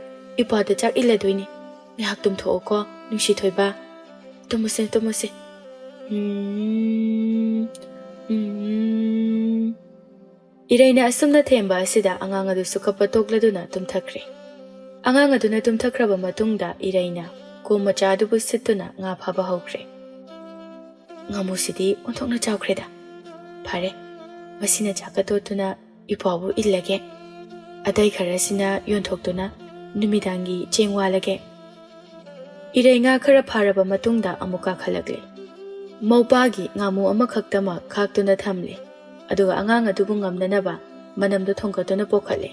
ꯏꯄ꯭ꯋꯥꯗ ꯆꯥꯛ ꯏꯜꯂꯗꯣꯏꯅꯤ ꯉꯥꯏꯍꯥꯛ ꯇꯨꯝꯊꯣꯛꯑꯣꯀꯣ ꯅꯨꯡꯁꯤꯊꯣꯏꯕ ꯇꯨꯝꯃꯁꯦ ꯏꯔꯩꯅ ꯑꯁꯨꯝꯅ ꯊꯦꯝꯕ ꯑꯁꯤꯗ ꯑꯉꯥꯡ ꯑꯗꯨꯁꯨ ꯀꯞꯄ ꯇꯣꯛꯂꯗꯨꯅ ꯇꯨꯝꯊꯈ꯭ꯔꯦ ꯑꯉꯥꯡ ꯑꯗꯨꯅ ꯇꯨꯝꯊꯈ꯭ꯔꯕ ꯃꯇꯨꯡꯗ ꯏꯔꯩꯅ ꯀꯣꯝ ꯃꯆꯥ ꯑꯗꯨꯕꯨ ꯁꯤꯠꯇꯨꯅ ꯉꯥ ꯐꯥꯕ ꯍꯧꯈ꯭ꯔꯦ ꯉꯥꯃꯨꯁꯤꯗꯤ ꯑꯣꯟꯊꯣꯛꯅ ꯆꯥꯎꯈ꯭ꯔꯦꯗ ꯐꯔꯦ ꯃꯁꯤꯅ ꯆꯥꯛꯀ ꯇꯣꯠꯇꯨꯅ ꯏꯄ꯭ꯋꯥꯕꯨ ꯏꯜꯂꯒꯦ ꯑꯇꯩ ꯈꯔꯁꯤꯅ ꯌꯣꯟꯊꯣꯛꯇꯨꯅ ꯅꯨꯃꯤꯗꯥꯡꯒꯤ ꯆꯦꯡ ꯋꯥꯜꯂꯒꯦ ꯏꯔꯩ ꯉꯥ ꯈꯔ ꯐꯥꯔꯕ ꯃꯇꯨꯡꯗ ꯑꯃꯨꯛ ꯀꯥꯈꯠꯂꯛꯂꯦ ꯃꯧꯄꯥꯒꯤ ꯉꯥꯃꯨ ꯑꯃꯈꯛꯇꯃꯛ ꯈꯥꯛꯇꯨꯅ ꯊꯝꯂꯦ ꯑꯗꯨꯒ ꯑꯉꯥꯡ ꯑꯗꯨꯕꯨ ꯉꯝꯅꯅꯕ ꯃꯅꯝꯗꯨ ꯊꯣꯡꯒꯠꯇꯨꯅ ꯄꯣꯈꯠꯂꯦ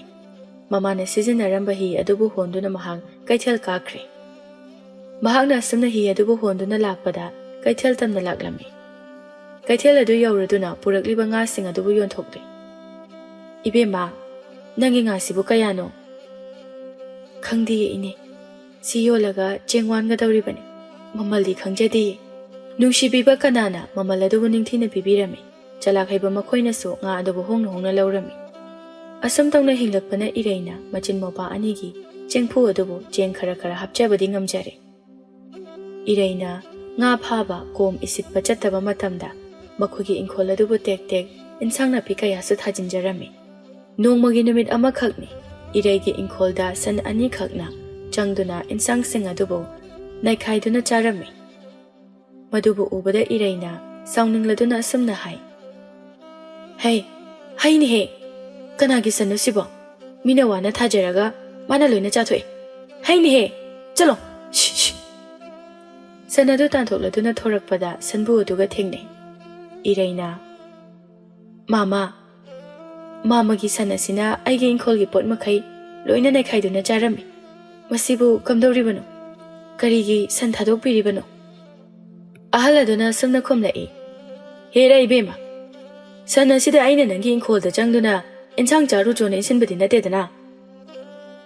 ꯃꯃꯥꯅ ꯁꯤꯖꯤꯟꯅꯔꯝꯕ ꯍꯤ ꯑꯗꯨꯕꯨ ꯍꯣꯟꯗꯨꯅ ꯃꯍꯥꯛ ꯀꯩꯊꯦꯜ ꯀꯥꯈ꯭ꯔꯦ ꯃꯍꯥꯛꯅ ꯑꯁꯨꯝꯅ ꯍꯤ ꯑꯗꯨꯕꯨ ꯍꯣꯟꯗꯨꯅ ꯂꯥꯛꯄꯗ ꯀꯩꯊꯦꯜ ꯇꯝꯅ ꯂꯥꯛꯂꯝꯃꯤ ꯀꯩꯊꯦꯜ ꯑꯗꯨ ꯌꯧꯔꯗꯨꯅ ꯄꯨꯔꯛꯂꯤꯕ ꯉꯥꯁꯤꯡ ꯑꯗꯨꯕꯨ ꯌꯣꯟꯊꯣꯛꯂꯦ ꯏꯕꯦꯝꯃ ꯅꯪꯒꯤ ꯉꯥꯁꯤꯕꯨ ꯀꯌꯥꯅꯣ ꯈꯪꯗꯦꯌꯦ ꯏꯅꯦ ꯁꯤ ꯌꯣꯜꯂꯒ ꯆꯦꯡ ꯋꯥꯟꯒꯗꯧꯔꯤꯕꯅꯤ ꯃꯃꯜꯗꯤ ꯈꯪꯖꯗꯦꯌꯦ ꯅꯨꯡꯁꯤꯕꯤꯕ ꯀꯅꯥꯅ ꯃꯃꯜ ꯑꯗꯨꯕꯨ ꯅꯤꯡꯊꯤꯅ ꯄꯤꯕꯤꯔꯝꯃꯤ ꯆꯂꯥꯛ ꯍꯩꯕ ꯃꯈꯣꯏꯅꯁꯨ ꯉꯥ ꯑꯗꯨꯕꯨ ꯍꯣꯡꯅ ꯂꯧꯔꯝꯃꯤ ꯑꯁꯨꯝ ꯇꯧꯅ ꯍꯤꯡꯂꯛꯄꯅ ꯏꯔꯩꯅ ꯃꯆꯤꯟ ꯃꯧꯄꯥ ꯑꯅꯤꯒꯤ ꯆꯦꯡꯐꯨ ꯑꯗꯨꯕꯨ ꯆꯦꯡ ꯈꯔ ꯍꯥꯞꯆꯕꯗꯤ ꯉꯝꯖꯔꯦ ꯏꯔꯩꯅ ꯉꯥ ꯐꯥꯕ ꯀꯣꯝ ꯏꯁꯤꯠꯄ ꯆꯠꯇꯕ ꯃꯇꯝꯗ ꯃꯈꯣꯏꯒꯤ ꯏꯪꯈꯣꯜ ꯑꯗꯨꯕꯨ ꯇꯦꯛ ꯏꯟꯁꯥꯡ ꯅꯥꯄꯤ ꯀꯌꯥꯁꯨ ꯊꯥꯖꯤꯟꯖꯔꯝꯃꯤ ꯅꯣꯡꯃꯒꯤ ꯅꯨꯃꯤꯠ ꯑꯃꯈꯛꯅꯤ ꯏꯔꯩꯒꯤ ꯏꯪꯈꯣꯜꯗ ꯁꯟ ꯑꯅꯤꯈꯛꯅ ꯆꯪꯗꯨꯅ ꯏꯟꯁꯥꯡꯁꯤꯡ ꯑꯗꯨꯕꯨ ꯅꯩꯈꯥꯏꯗꯨꯅ ꯆꯥꯔꯝꯃꯤ ꯃꯗꯨꯕꯨ ꯎꯕꯗ ꯏꯔꯩꯅ ꯁꯥꯎꯅꯤꯡꯂꯗꯨꯅ ꯑꯁꯨꯝꯅ ꯍꯥꯏ ꯍꯩꯅꯦꯍꯦ ꯀꯅꯥꯒꯤ ꯁꯟꯅꯣ ꯁꯤꯕꯣ ꯃꯤꯅ ꯋꯥꯅ ꯊꯥꯖꯔꯒ ꯃꯥꯅ ꯂꯣꯏꯅ ꯆꯥꯊꯣꯛꯑꯦ ꯍꯩꯅꯦꯍꯦ ꯆꯠꯂꯣ ꯁꯟ ꯑꯗꯨ ꯇꯥꯟꯊꯣꯛꯂꯗꯨꯅ ꯊꯣꯔꯛꯄꯗ ꯁꯟꯕꯨ ꯑꯗꯨꯒ ꯊꯦꯡꯅꯩ ꯏꯔꯩꯅ ꯃꯥꯃꯒꯤ ꯁꯟ ꯑꯁꯤꯅ ꯑꯩꯒꯤ ꯏꯪꯈꯣꯜꯒꯤ ꯄꯣꯠ ꯃꯈꯩ ꯂꯣꯏꯅ ꯅꯩꯈꯥꯏꯗꯨꯅ ꯆꯥꯔꯝꯃꯤ ꯃꯁꯤꯕꯨ ꯀꯝꯗꯧꯔꯤꯕꯅꯣ ꯀꯔꯤꯒꯤ ꯁꯟ ꯊꯥꯗꯣꯛꯄꯤꯔꯤꯕꯅꯣ ꯑꯍꯜ ꯑꯗꯨꯅ ꯁꯨꯝꯅ ꯈꯨꯝꯂꯛꯏ ꯍꯦꯔ ꯏꯕꯦꯝꯃ ꯁꯟ ꯑꯁꯤꯗ ꯑꯩꯅ ꯅꯪꯒꯤ ꯏꯪꯈꯣꯜꯗ ꯆꯪꯗꯨꯅ ꯏꯟꯁꯥꯡ ꯆꯥꯔꯨꯆꯣꯅ ꯏꯟꯁꯤꯟꯕꯗꯤ ꯅꯠꯇꯦꯗꯅ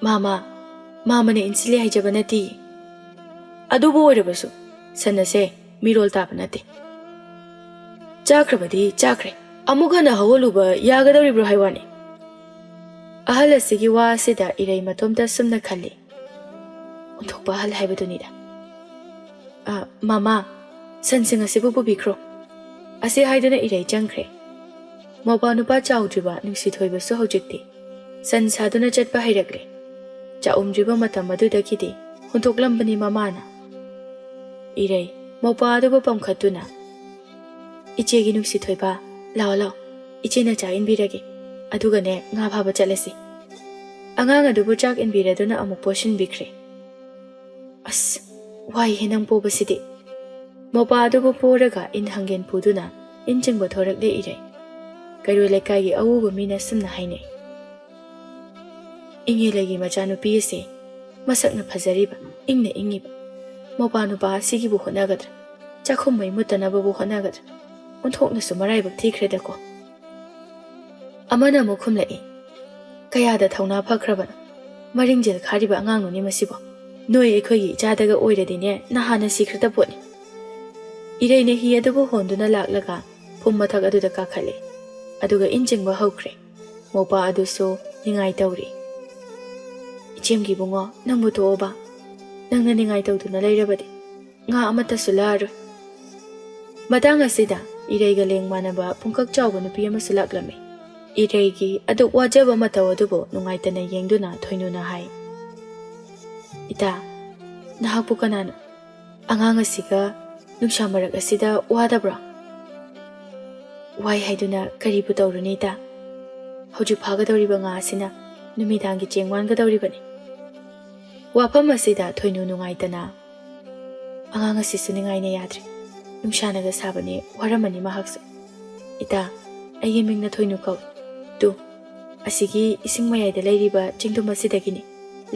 ꯃꯥꯃꯅ ꯏꯟꯁꯤꯜꯂꯦ ꯍꯥꯏꯖꯕ ꯅꯠꯇꯦ ꯑꯗꯨꯕꯨ ꯑꯣꯏꯔꯕꯁꯨ ꯁꯟ ꯑꯁꯦ ꯃꯤꯔꯣꯜ ꯇꯥꯕ ꯅꯠꯇꯦ ꯆꯥꯈ꯭ꯔꯕꯗꯤ ꯆꯥꯈ꯭ꯔꯦ ꯑꯃꯨꯛ ꯍꯟꯅ ꯍꯧꯒꯠꯂꯨꯕ ꯌꯥꯒꯗꯧꯔꯤꯕ꯭ꯔꯣ ꯍꯥꯏꯋꯥꯅꯤ ꯑꯍꯜ ꯑꯁꯤꯒꯤ ꯋꯥ ꯑꯁꯤꯗ ꯏꯔꯩ ꯃꯇꯣꯝꯇ ꯁꯨꯝꯅ ꯈꯜꯂꯤ ꯑꯣꯟꯊꯣꯛꯄ ꯑꯍꯜ ꯍꯥꯏꯕꯗꯨꯅꯤꯗ ꯃꯥꯃꯥ ꯁꯟꯁꯤꯡ ꯑꯁꯤꯕꯨ ꯄꯨꯕꯤꯈ꯭ꯔꯣ ꯑꯁꯤ ꯍꯥꯏꯗꯨꯅ ꯏꯔꯩ ꯆꯪꯈ꯭ꯔꯦ ꯃꯧꯄꯥ ꯅꯨꯄꯥ ꯆꯥꯎꯗ꯭ꯔꯤꯕ ꯅꯨꯡꯁꯤꯊꯣꯏꯕꯁꯨ ꯍꯧꯖꯤꯛꯇꯤ ꯁꯟ ꯁꯥꯗꯨꯅ ꯆꯠꯄ ꯍꯩꯔꯛꯂꯦ ꯆꯥꯛꯎꯝꯗ꯭ꯔꯤꯕ ꯃꯇꯝ ꯑꯗꯨꯗꯒꯤꯗꯤ ꯍꯨꯟꯇꯣꯛꯂꯝꯕꯅꯤ ꯃꯃꯥꯅ ꯏꯔꯩ ꯃꯧꯄꯥ ꯑꯗꯨꯕꯨ ꯄꯝꯈꯠꯇꯨꯅ ꯏꯆꯦꯒꯤ ꯅꯨꯡꯁꯤꯊꯣꯏꯕ ꯂꯥꯛꯑꯣ ꯏꯆꯦꯅ ꯆꯥꯛ ꯏꯟꯕꯤꯔꯒꯦ ꯑꯗꯨꯒꯅꯦ ꯉꯥ ꯐꯥꯕ ꯆꯠꯂꯁꯤ ꯑꯉꯥꯡ ꯑꯗꯨꯕꯨ ꯆꯥꯛ ꯏꯟꯕꯤꯔꯗꯨꯅ ꯑꯃꯨꯛ ꯄꯣꯠꯁꯤꯟꯕꯤꯈ꯭ꯔꯦ ꯑꯁ ꯋꯥꯏꯍꯦ ꯅꯪ ꯄꯣꯕꯁꯤꯗꯤ ꯃꯧꯄꯥ ꯑꯗꯨꯕꯨ ꯄꯣꯔꯒ ꯏꯟ ꯍꯪꯒꯦꯟ ꯄꯨꯗꯨꯅ ꯏꯟ ꯆꯤꯡꯕ ꯊꯣꯔꯛꯂꯦ ꯏꯔꯩ ꯀꯩꯔꯣꯏ ꯂꯩꯀꯥꯏꯒꯤ ꯑꯎꯕ ꯃꯤꯅ ꯁꯨꯝꯅ ꯍꯥꯏꯅꯩ ꯏꯉꯦꯂꯩꯒꯤ ꯃꯆꯥꯅꯨꯄꯤ ꯑꯁꯤ ꯃꯁꯛꯅ ꯐꯖꯔꯤꯕ ꯏꯪꯅ ꯏꯪꯉꯤꯕ ꯃꯧꯄꯥ ꯅꯨꯄꯥ ꯑꯁꯤꯒꯤꯕꯨ ꯍꯣꯠꯅꯒꯗ꯭ꯔꯥ ꯆꯥꯛꯈꯨꯝ ꯃꯩ ꯃꯨꯠꯇꯅꯕꯕꯨ ꯍꯣꯠꯅꯒꯗ꯭ꯔꯥ ꯑꯣꯟꯊꯣꯛꯅꯁꯨ ꯃꯔꯥꯏꯕꯛ ꯊꯤꯈ꯭ꯔꯦꯗꯀꯣ ꯑꯃꯅ ꯑꯃꯨꯛ ꯈꯨꯝꯂꯛꯏ ꯀꯌꯥꯗ ꯊꯧꯅꯥ ꯐꯈ꯭ꯔꯕꯅꯣ ꯃꯔꯤꯡꯖꯦꯜ ꯈꯥꯔꯤꯕ ꯑꯉꯥꯡꯅꯣꯅꯦ ꯃꯁꯤꯕꯣ ꯅꯣꯏ ꯑꯩꯈꯣꯏꯒꯤ ꯏꯆꯥꯗꯒ ꯑꯣꯏꯔꯗꯤꯅꯦ ꯅꯍꯥꯟꯅ ꯁꯤꯈ꯭ꯔꯇ ꯄꯣꯠꯅꯤ ꯏꯔꯩꯅ ꯍꯤ ꯑꯗꯨꯕꯨ ꯍꯣꯟꯗꯨꯅ ꯂꯥꯛꯂꯒ ꯐꯨꯝ ꯃꯊꯛ ꯑꯗꯨꯗ ꯀꯥꯈꯠꯂꯦ ꯑꯗꯨꯒ ꯏꯟ ꯆꯤꯡꯕ ꯍꯧꯈ꯭ꯔꯦ ꯃꯧꯄꯥ ꯑꯗꯨꯁꯨ ꯅꯤꯡꯉꯥꯏ ꯇꯧꯔꯤ ꯏꯆꯦꯝꯒꯤ ꯕꯨꯡꯉꯣ ꯅꯪꯕꯨ ꯇꯣꯛꯑꯣꯕ ꯅꯪꯅ ꯅꯤꯡꯉꯥꯏ ꯇꯧꯗꯨꯅ ꯂꯩꯔꯕꯗꯤ ꯉꯥ ꯑꯃꯠꯇꯁꯨ ꯂꯥꯛꯑꯔꯣꯏ ꯃꯇꯥꯡ ꯑꯁꯤꯗ ꯏꯔꯩꯒ ꯂꯦꯡ ꯃꯥꯟꯅꯕ ꯄꯨꯡꯀꯛ ꯆꯥꯎꯕ ꯅꯨꯄꯤ ꯑꯃꯁꯨ ꯂꯥꯛꯂꯝꯃꯤ ꯏꯔꯩꯒꯤ ꯑꯗꯨꯛ ꯋꯥꯖꯕ ꯃꯇꯧ ꯑꯗꯨꯕꯨ ꯅꯨꯡꯉꯥꯏꯇꯅ ꯌꯦꯡꯗꯨꯅ ꯊꯣꯏꯅꯨꯅ ꯍꯥꯏ ꯏꯇꯥ ꯅꯍꯥꯛꯄꯨ ꯀꯅꯥꯅꯣ ꯑꯉꯥꯡ ꯑꯁꯤꯒ ꯅꯨꯡꯁꯥ ꯃꯔꯛ ꯑꯁꯤꯗ ꯋꯥꯗꯕ꯭ꯔꯣ ꯋꯥꯏ ꯍꯥꯏꯗꯨꯅ ꯀꯔꯤꯕꯨ ꯇꯧꯔꯨꯅꯤ ꯏꯇꯥ ꯍꯧꯖꯤꯛ ꯐꯥꯒꯗꯧꯔꯤꯕ ꯉꯥ ꯑꯁꯤꯅ ꯅꯨꯃꯤꯗꯥꯡꯒꯤ ꯆꯦꯡ ꯋꯥꯟꯒꯗꯧꯔꯤꯕꯅꯤ ꯋꯥꯐꯝ ꯑꯁꯤꯗ ꯊꯣꯏꯅꯨ ꯅꯨꯡꯉꯥꯏꯇꯅ ꯑꯉꯥꯡ ꯑꯁꯤꯁꯨ ꯅꯤꯡꯉꯥꯏꯅ ꯌꯥꯗ꯭ꯔꯦ ꯅꯨꯡꯁꯥꯅꯒ ꯁꯥꯕꯅꯦ ꯋꯥꯔꯝꯃꯅꯤ ꯃꯍꯥꯛꯁꯨ ꯏꯇꯥ ꯑꯩꯒꯤ ꯃꯤꯡꯅ ꯊꯣꯏꯅꯨ ꯀꯧꯏ ꯇꯨ ꯑꯁꯤꯒꯤ ꯏꯁꯤꯡ ꯃꯌꯥꯏꯗ ꯂꯩꯔꯤꯕ ꯆꯤꯡꯗꯨꯝ ꯑꯁꯤꯗꯒꯤꯅꯤ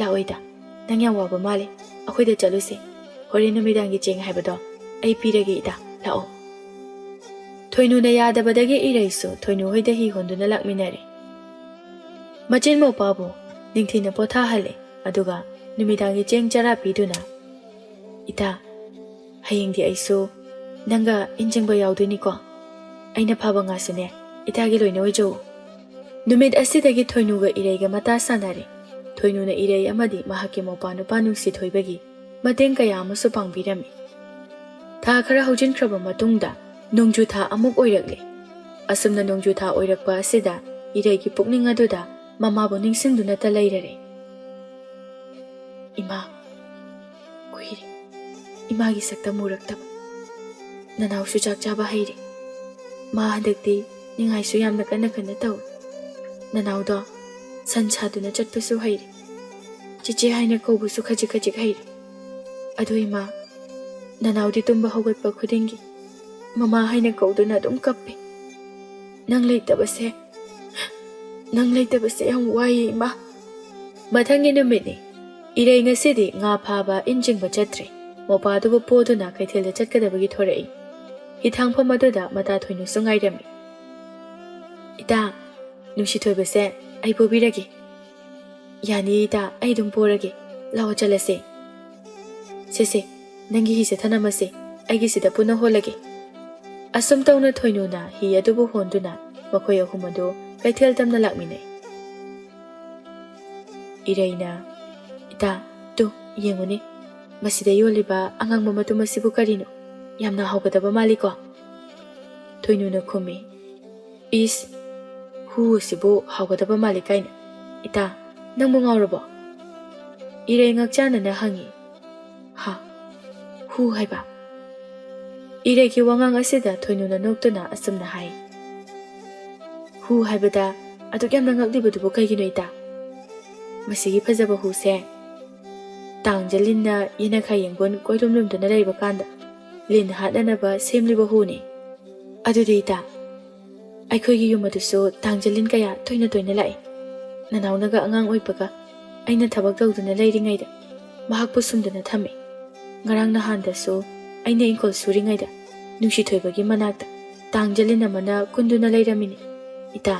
ꯂꯥꯛꯑꯣ ꯏꯇꯥ ꯅꯪ ꯌꯥꯝ ꯋꯥꯕ ꯃꯥꯜꯂꯦ ꯑꯩꯈꯣꯏꯗ ꯆꯠꯂꯨꯁꯦ ꯍꯣꯔꯦꯟ ꯅꯨꯃꯤꯗꯥꯡꯒꯤ ꯆꯦꯡ ꯍꯥꯏꯕꯗꯣ ꯑꯩ ꯄꯤꯔꯒꯦ ꯏꯇꯥ ꯂꯥꯛꯑꯣ Thoinuna yadabadagi iraisu Thoinu hoida hi honduna lakminare. Machin maupabu ningthina pothahale aduga numidangi cheng chara piduna. Ita hayengdi aisu nanga injingba yauduni ko. Aina phaba ngasune itagi loina oijo. Numid asidagi Thoinuga iraiga mata sanare. Thoinuna irai amadi mahaki maupanu panungsi thoibagi mateng kaya amasu pangbirami. Tha khara hojin khraba matungda nongju tha amuk oirakle. Asumna nongju tha oirakpa asida iraigi pukning aduda mamabu ningsingduna ta lairare. Ima kuhiri imagi sakta muraktab nanausu chak chaba hairi ma handakti ningaisu yamna kana kana taw nanaudo sanchaduna chatpasu hairi chichi haina kobusu khajik khajik hairi adu ima nanaudi tumba hogatpa khudingi mama haina kauduna dum kappe nang leitabase yam wayi ima mathangi numini irai ngasidi nga phaba injingba chatre mopa dubu poduna kaithela chatkadabagi thorai hithangpha maduda mata thoinu sungairami ita numshi thoibase ai pobirage yani ita ai dum porage lawa chalase sese nangi hi se thanamase aigi sida puna holage asum tawna thoinuna hi adubu honduna makhoi ahumado kaithel tamna lakmine iraina ita tu yenguni masida yoliba angang mamatu masibu karino yamna haugadaba maliko thoinuna khumi is hu sibu haugadaba malikaina ita nangmu ngawrabo irai ngakchana na hangi ha hu haiba irai ki wangang asida thoinuna noktuna asumna hai hu haibada aduk yamna ngaklibadubu kaigino ita masigi phajaba hu se tangjalina yena khayenggon koilumlumduna leiba kanda lin hadanaba semliba huni adudi ita aikhoigi yumadusu tangjalin kaya thoina toina lai nanaunaga angang oipaga aina thabak tawduna leiringaida mahakpu sumduna thame ngarang nahandasu aina inkol suringaida nungsi thoibagi manakta tangjalina mana kunduna leiramini ita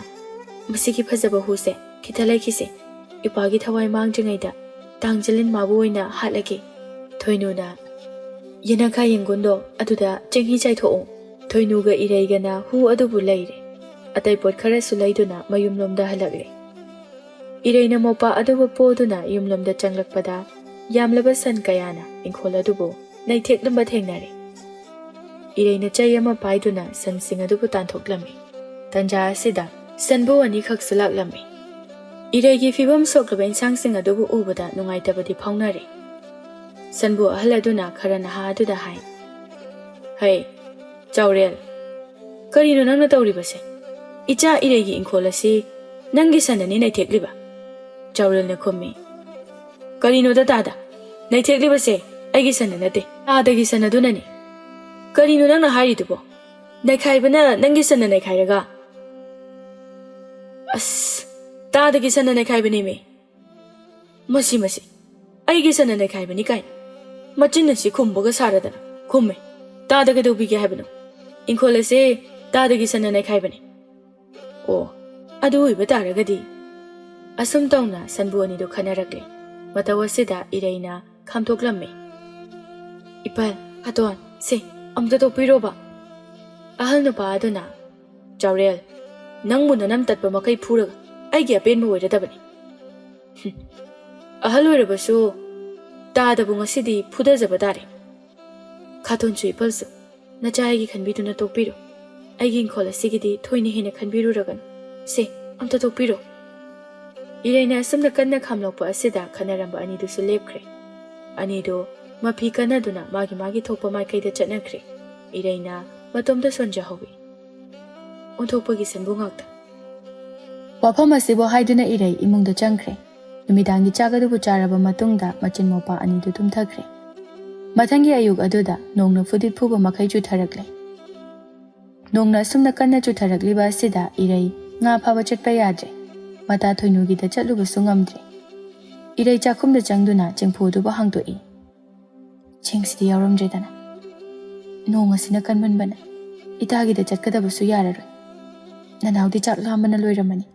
masigi phajaba huse khithalai khise ipagi thawai mangjingaida tangjalin mabu oina halage thoinuna yenakha yenggondo aduda chenghi chaitho thoinuga iraigana hu adubu leire atai pot khara sulaiduna mayumlomda halagle iraina mopa adubu poduna yumlomda changlakpada yamlaba san kayana ingkhol adubu naitheklamba thengnare iraina chayama paiduna sansing adubu tanthoklammi tanja asida sanbu ani khaksulaklammi iraigi fibam soklaba insangsing adubu ubada nungaitabadi phaunare sanbu ahaladuna kharana ha aduda hai hai chaurel karino nangna tawribase icha iraigi ingkholasi nangi sanani naithekliba chaurel na khommi karino da tada naithekliba aigi sananate adagi sanadunani karino nangna haridubo naikhaibana nangi sanana naikhairaga as tadagi sanana naikhaibani me masi aigi sanana naikhaibani kai machinasi khumboga saradana khumme tadaga dobige haibano ingkholase tadagi sanana naikhaibani o adu iba taragadi asum tawna sanbu ani do khanarakle matawasida iraina khamthoklamme ipal haton se amda to piroba ahal no pa aduna chaurel nangmu nanam tatpa makai phuraga aigi apen mo oiradabani ahal oirabasu tadabu ngasidi phudajaba dare khaton chui palsu nachaigi khanbiduna tokpiro aigi ingkhola sigidi thoini hena khanbiru ragan se amta tokpiro iraina asumna kanna khamlokpa asida khanaramba ani dusu lepkhre ani do mafi kanaduna magi thokpa maikaida chatnakre iraina matomda sonja hobi onthokpagi sanbu ngakta wafam asibo haiduna irai imungda changkhre numidangi chagadubu charaba matungda machin mopa ani du tumthakre mathangi ayuk aduda nongna fudit phuba makhai chu tharakle nongna sumna kanna chu tharakliba asida irai nga phaba chatpa yadre mata thoinugi da chatluba sungamdre irai chakhumda changduna chengphu ba hangtoi chengsidi yawramdre dana nong asina kanban bana ꯏꯇꯥꯒꯤꯗ ꯆꯠꯀꯗꯕꯁꯨ ꯌꯥꯔꯔꯣꯏ ꯅꯅꯥꯎꯗꯤ ꯆꯥꯛ ꯂꯥꯝꯕꯅ ꯂꯣꯏꯔꯝꯃꯅꯤ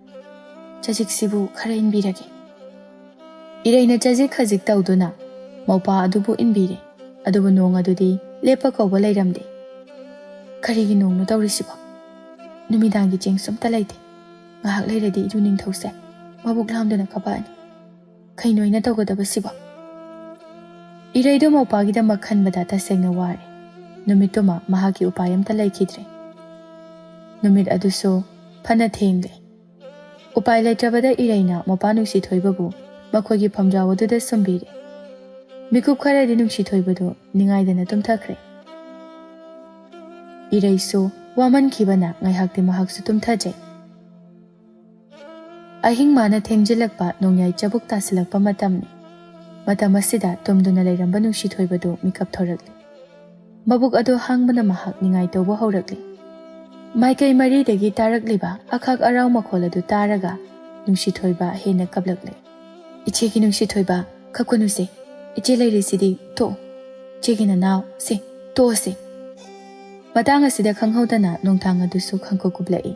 ꯆꯖꯤꯛꯁꯤꯕꯨ ꯈꯔ ꯏꯟꯕꯤꯔꯒꯦ ꯏꯔꯩꯅ ꯆꯖꯤꯛ ꯈꯖꯤꯛ ꯇꯧꯗꯨꯅ ꯃꯧꯄꯥ ꯑꯗꯨꯕꯨ ꯏꯟꯕꯤꯔꯦ ꯑꯗꯨꯕꯨ ꯅꯣꯡ ꯑꯗꯨꯗꯤ ꯂꯦꯞꯄ ꯀꯧꯕ ꯂꯩꯔꯝꯗꯦ ꯀꯔꯤꯒꯤ ꯅꯣꯡꯅꯣ ꯇꯧꯔꯤꯁꯤꯕꯣ ꯅꯨꯃꯤꯗꯥꯡꯒꯤ ꯆꯦꯡꯁꯨ ꯑꯝꯇ ꯂꯩꯇꯦ ꯉꯥꯏꯍꯥꯛ ꯂꯩꯔꯗꯤ ꯏꯔꯨ ꯅꯤꯡꯊꯧꯁꯦ ꯃꯕꯨꯛ ꯂꯥꯝꯗꯨꯅ ꯀꯞꯄꯛꯑꯅꯤ ꯀꯩꯅꯣꯏꯅ ꯇꯧꯒꯗꯕꯁꯤꯕꯣ ꯏꯔꯩꯗꯣ ꯃꯧꯄꯥꯒꯤꯗꯃꯛ ꯈꯟꯕꯗ ꯇꯁꯦꯡꯅ ꯋꯥꯔꯦ ꯅꯨꯃꯤꯠꯇꯨꯃ ꯃꯍꯥꯛꯀꯤ ꯎꯄꯥꯏ ꯑꯝꯇ ꯂꯩꯈꯤꯗ꯭ꯔꯦ ꯅꯨꯃꯤꯠ ꯑꯗꯨꯁꯨ ꯐꯅ ꯊꯦꯡꯂꯦ ꯎꯄꯥꯏ ꯂꯩꯇ꯭ꯔꯕꯗ ꯏꯔꯩꯅ ꯃꯄꯥ ꯅꯨꯡꯁꯤꯊꯣꯏꯕꯕꯨ ꯃꯈꯣꯏꯒꯤ ꯐꯝꯖꯥꯎ ꯑꯗꯨꯗ ꯁꯨꯝꯕꯤꯔꯦ ꯃꯤꯀꯨꯞ ꯈꯔꯗꯤ ꯅꯨꯡꯁꯤꯊꯣꯏꯕꯗꯨ ꯅꯤꯡꯉꯥꯏꯗꯅ ꯇꯨꯝꯊꯈ꯭ꯔꯦ ꯏꯔꯩꯁꯨ ꯋꯥꯃꯟꯈꯤꯕꯅ ꯉꯥꯏꯍꯥꯛꯇꯤ ꯃꯍꯥꯛꯁꯨ ꯇꯨꯝꯊꯖꯩ ꯑꯍꯤꯡ ꯃꯥꯅ ꯊꯦꯡꯖꯤꯜꯂꯛꯄ ꯅꯣꯡꯌꯥꯏ ꯆꯕꯨꯛ ꯇꯥꯁꯤꯜꯂꯛꯄ ꯃꯇꯝꯅꯤ ꯃꯇꯝ ꯑꯁꯤꯗ ꯇꯨꯝꯗꯨꯅ ꯂꯩꯔꯝꯕ ꯅꯨꯡꯁꯤꯊꯣꯏꯕꯗꯨ ꯃꯤꯀꯞ ꯊꯣꯔꯛꯂꯤ ꯃꯕꯨꯛ ꯑꯗꯨ ꯍꯥꯡꯕꯅ ꯃꯍꯥꯛ ꯅꯤꯡꯉꯥꯏ ꯇꯧꯕ ꯍꯧꯔꯛꯂꯤ ꯃꯥꯏꯀꯩ ꯃꯔꯤꯗꯒꯤ ꯇꯥꯔꯛꯂꯤꯕ ꯑꯈꯥꯛ ꯑꯔꯥꯎ ꯃꯈꯣꯜ ꯑꯗꯨ ꯇꯥꯔꯒ ꯅꯨꯡꯁꯤꯊꯣꯏꯕ ꯍꯦꯟꯅ ꯀꯞꯂꯛꯂꯦ ꯏꯆꯦꯒꯤ ꯅꯨꯡꯁꯤꯊꯣꯏꯕ ꯀꯞꯀꯅꯨꯁꯦ ꯏꯆꯦ ꯂꯩꯔꯤꯁꯤꯗꯤ ꯇꯣꯛꯑꯣ ꯏꯆꯦꯒꯤ ꯅꯅꯥꯎ ꯁꯦ ꯇꯣꯛꯑꯁꯦ ꯃꯇꯥꯡ ꯑꯁꯤꯗ ꯈꯪꯍꯧꯗꯅ ꯅꯣꯡꯊꯥꯡ ꯑꯗꯨꯁꯨ ꯈꯪꯀꯨꯞ ꯀꯨꯞꯂꯛꯏ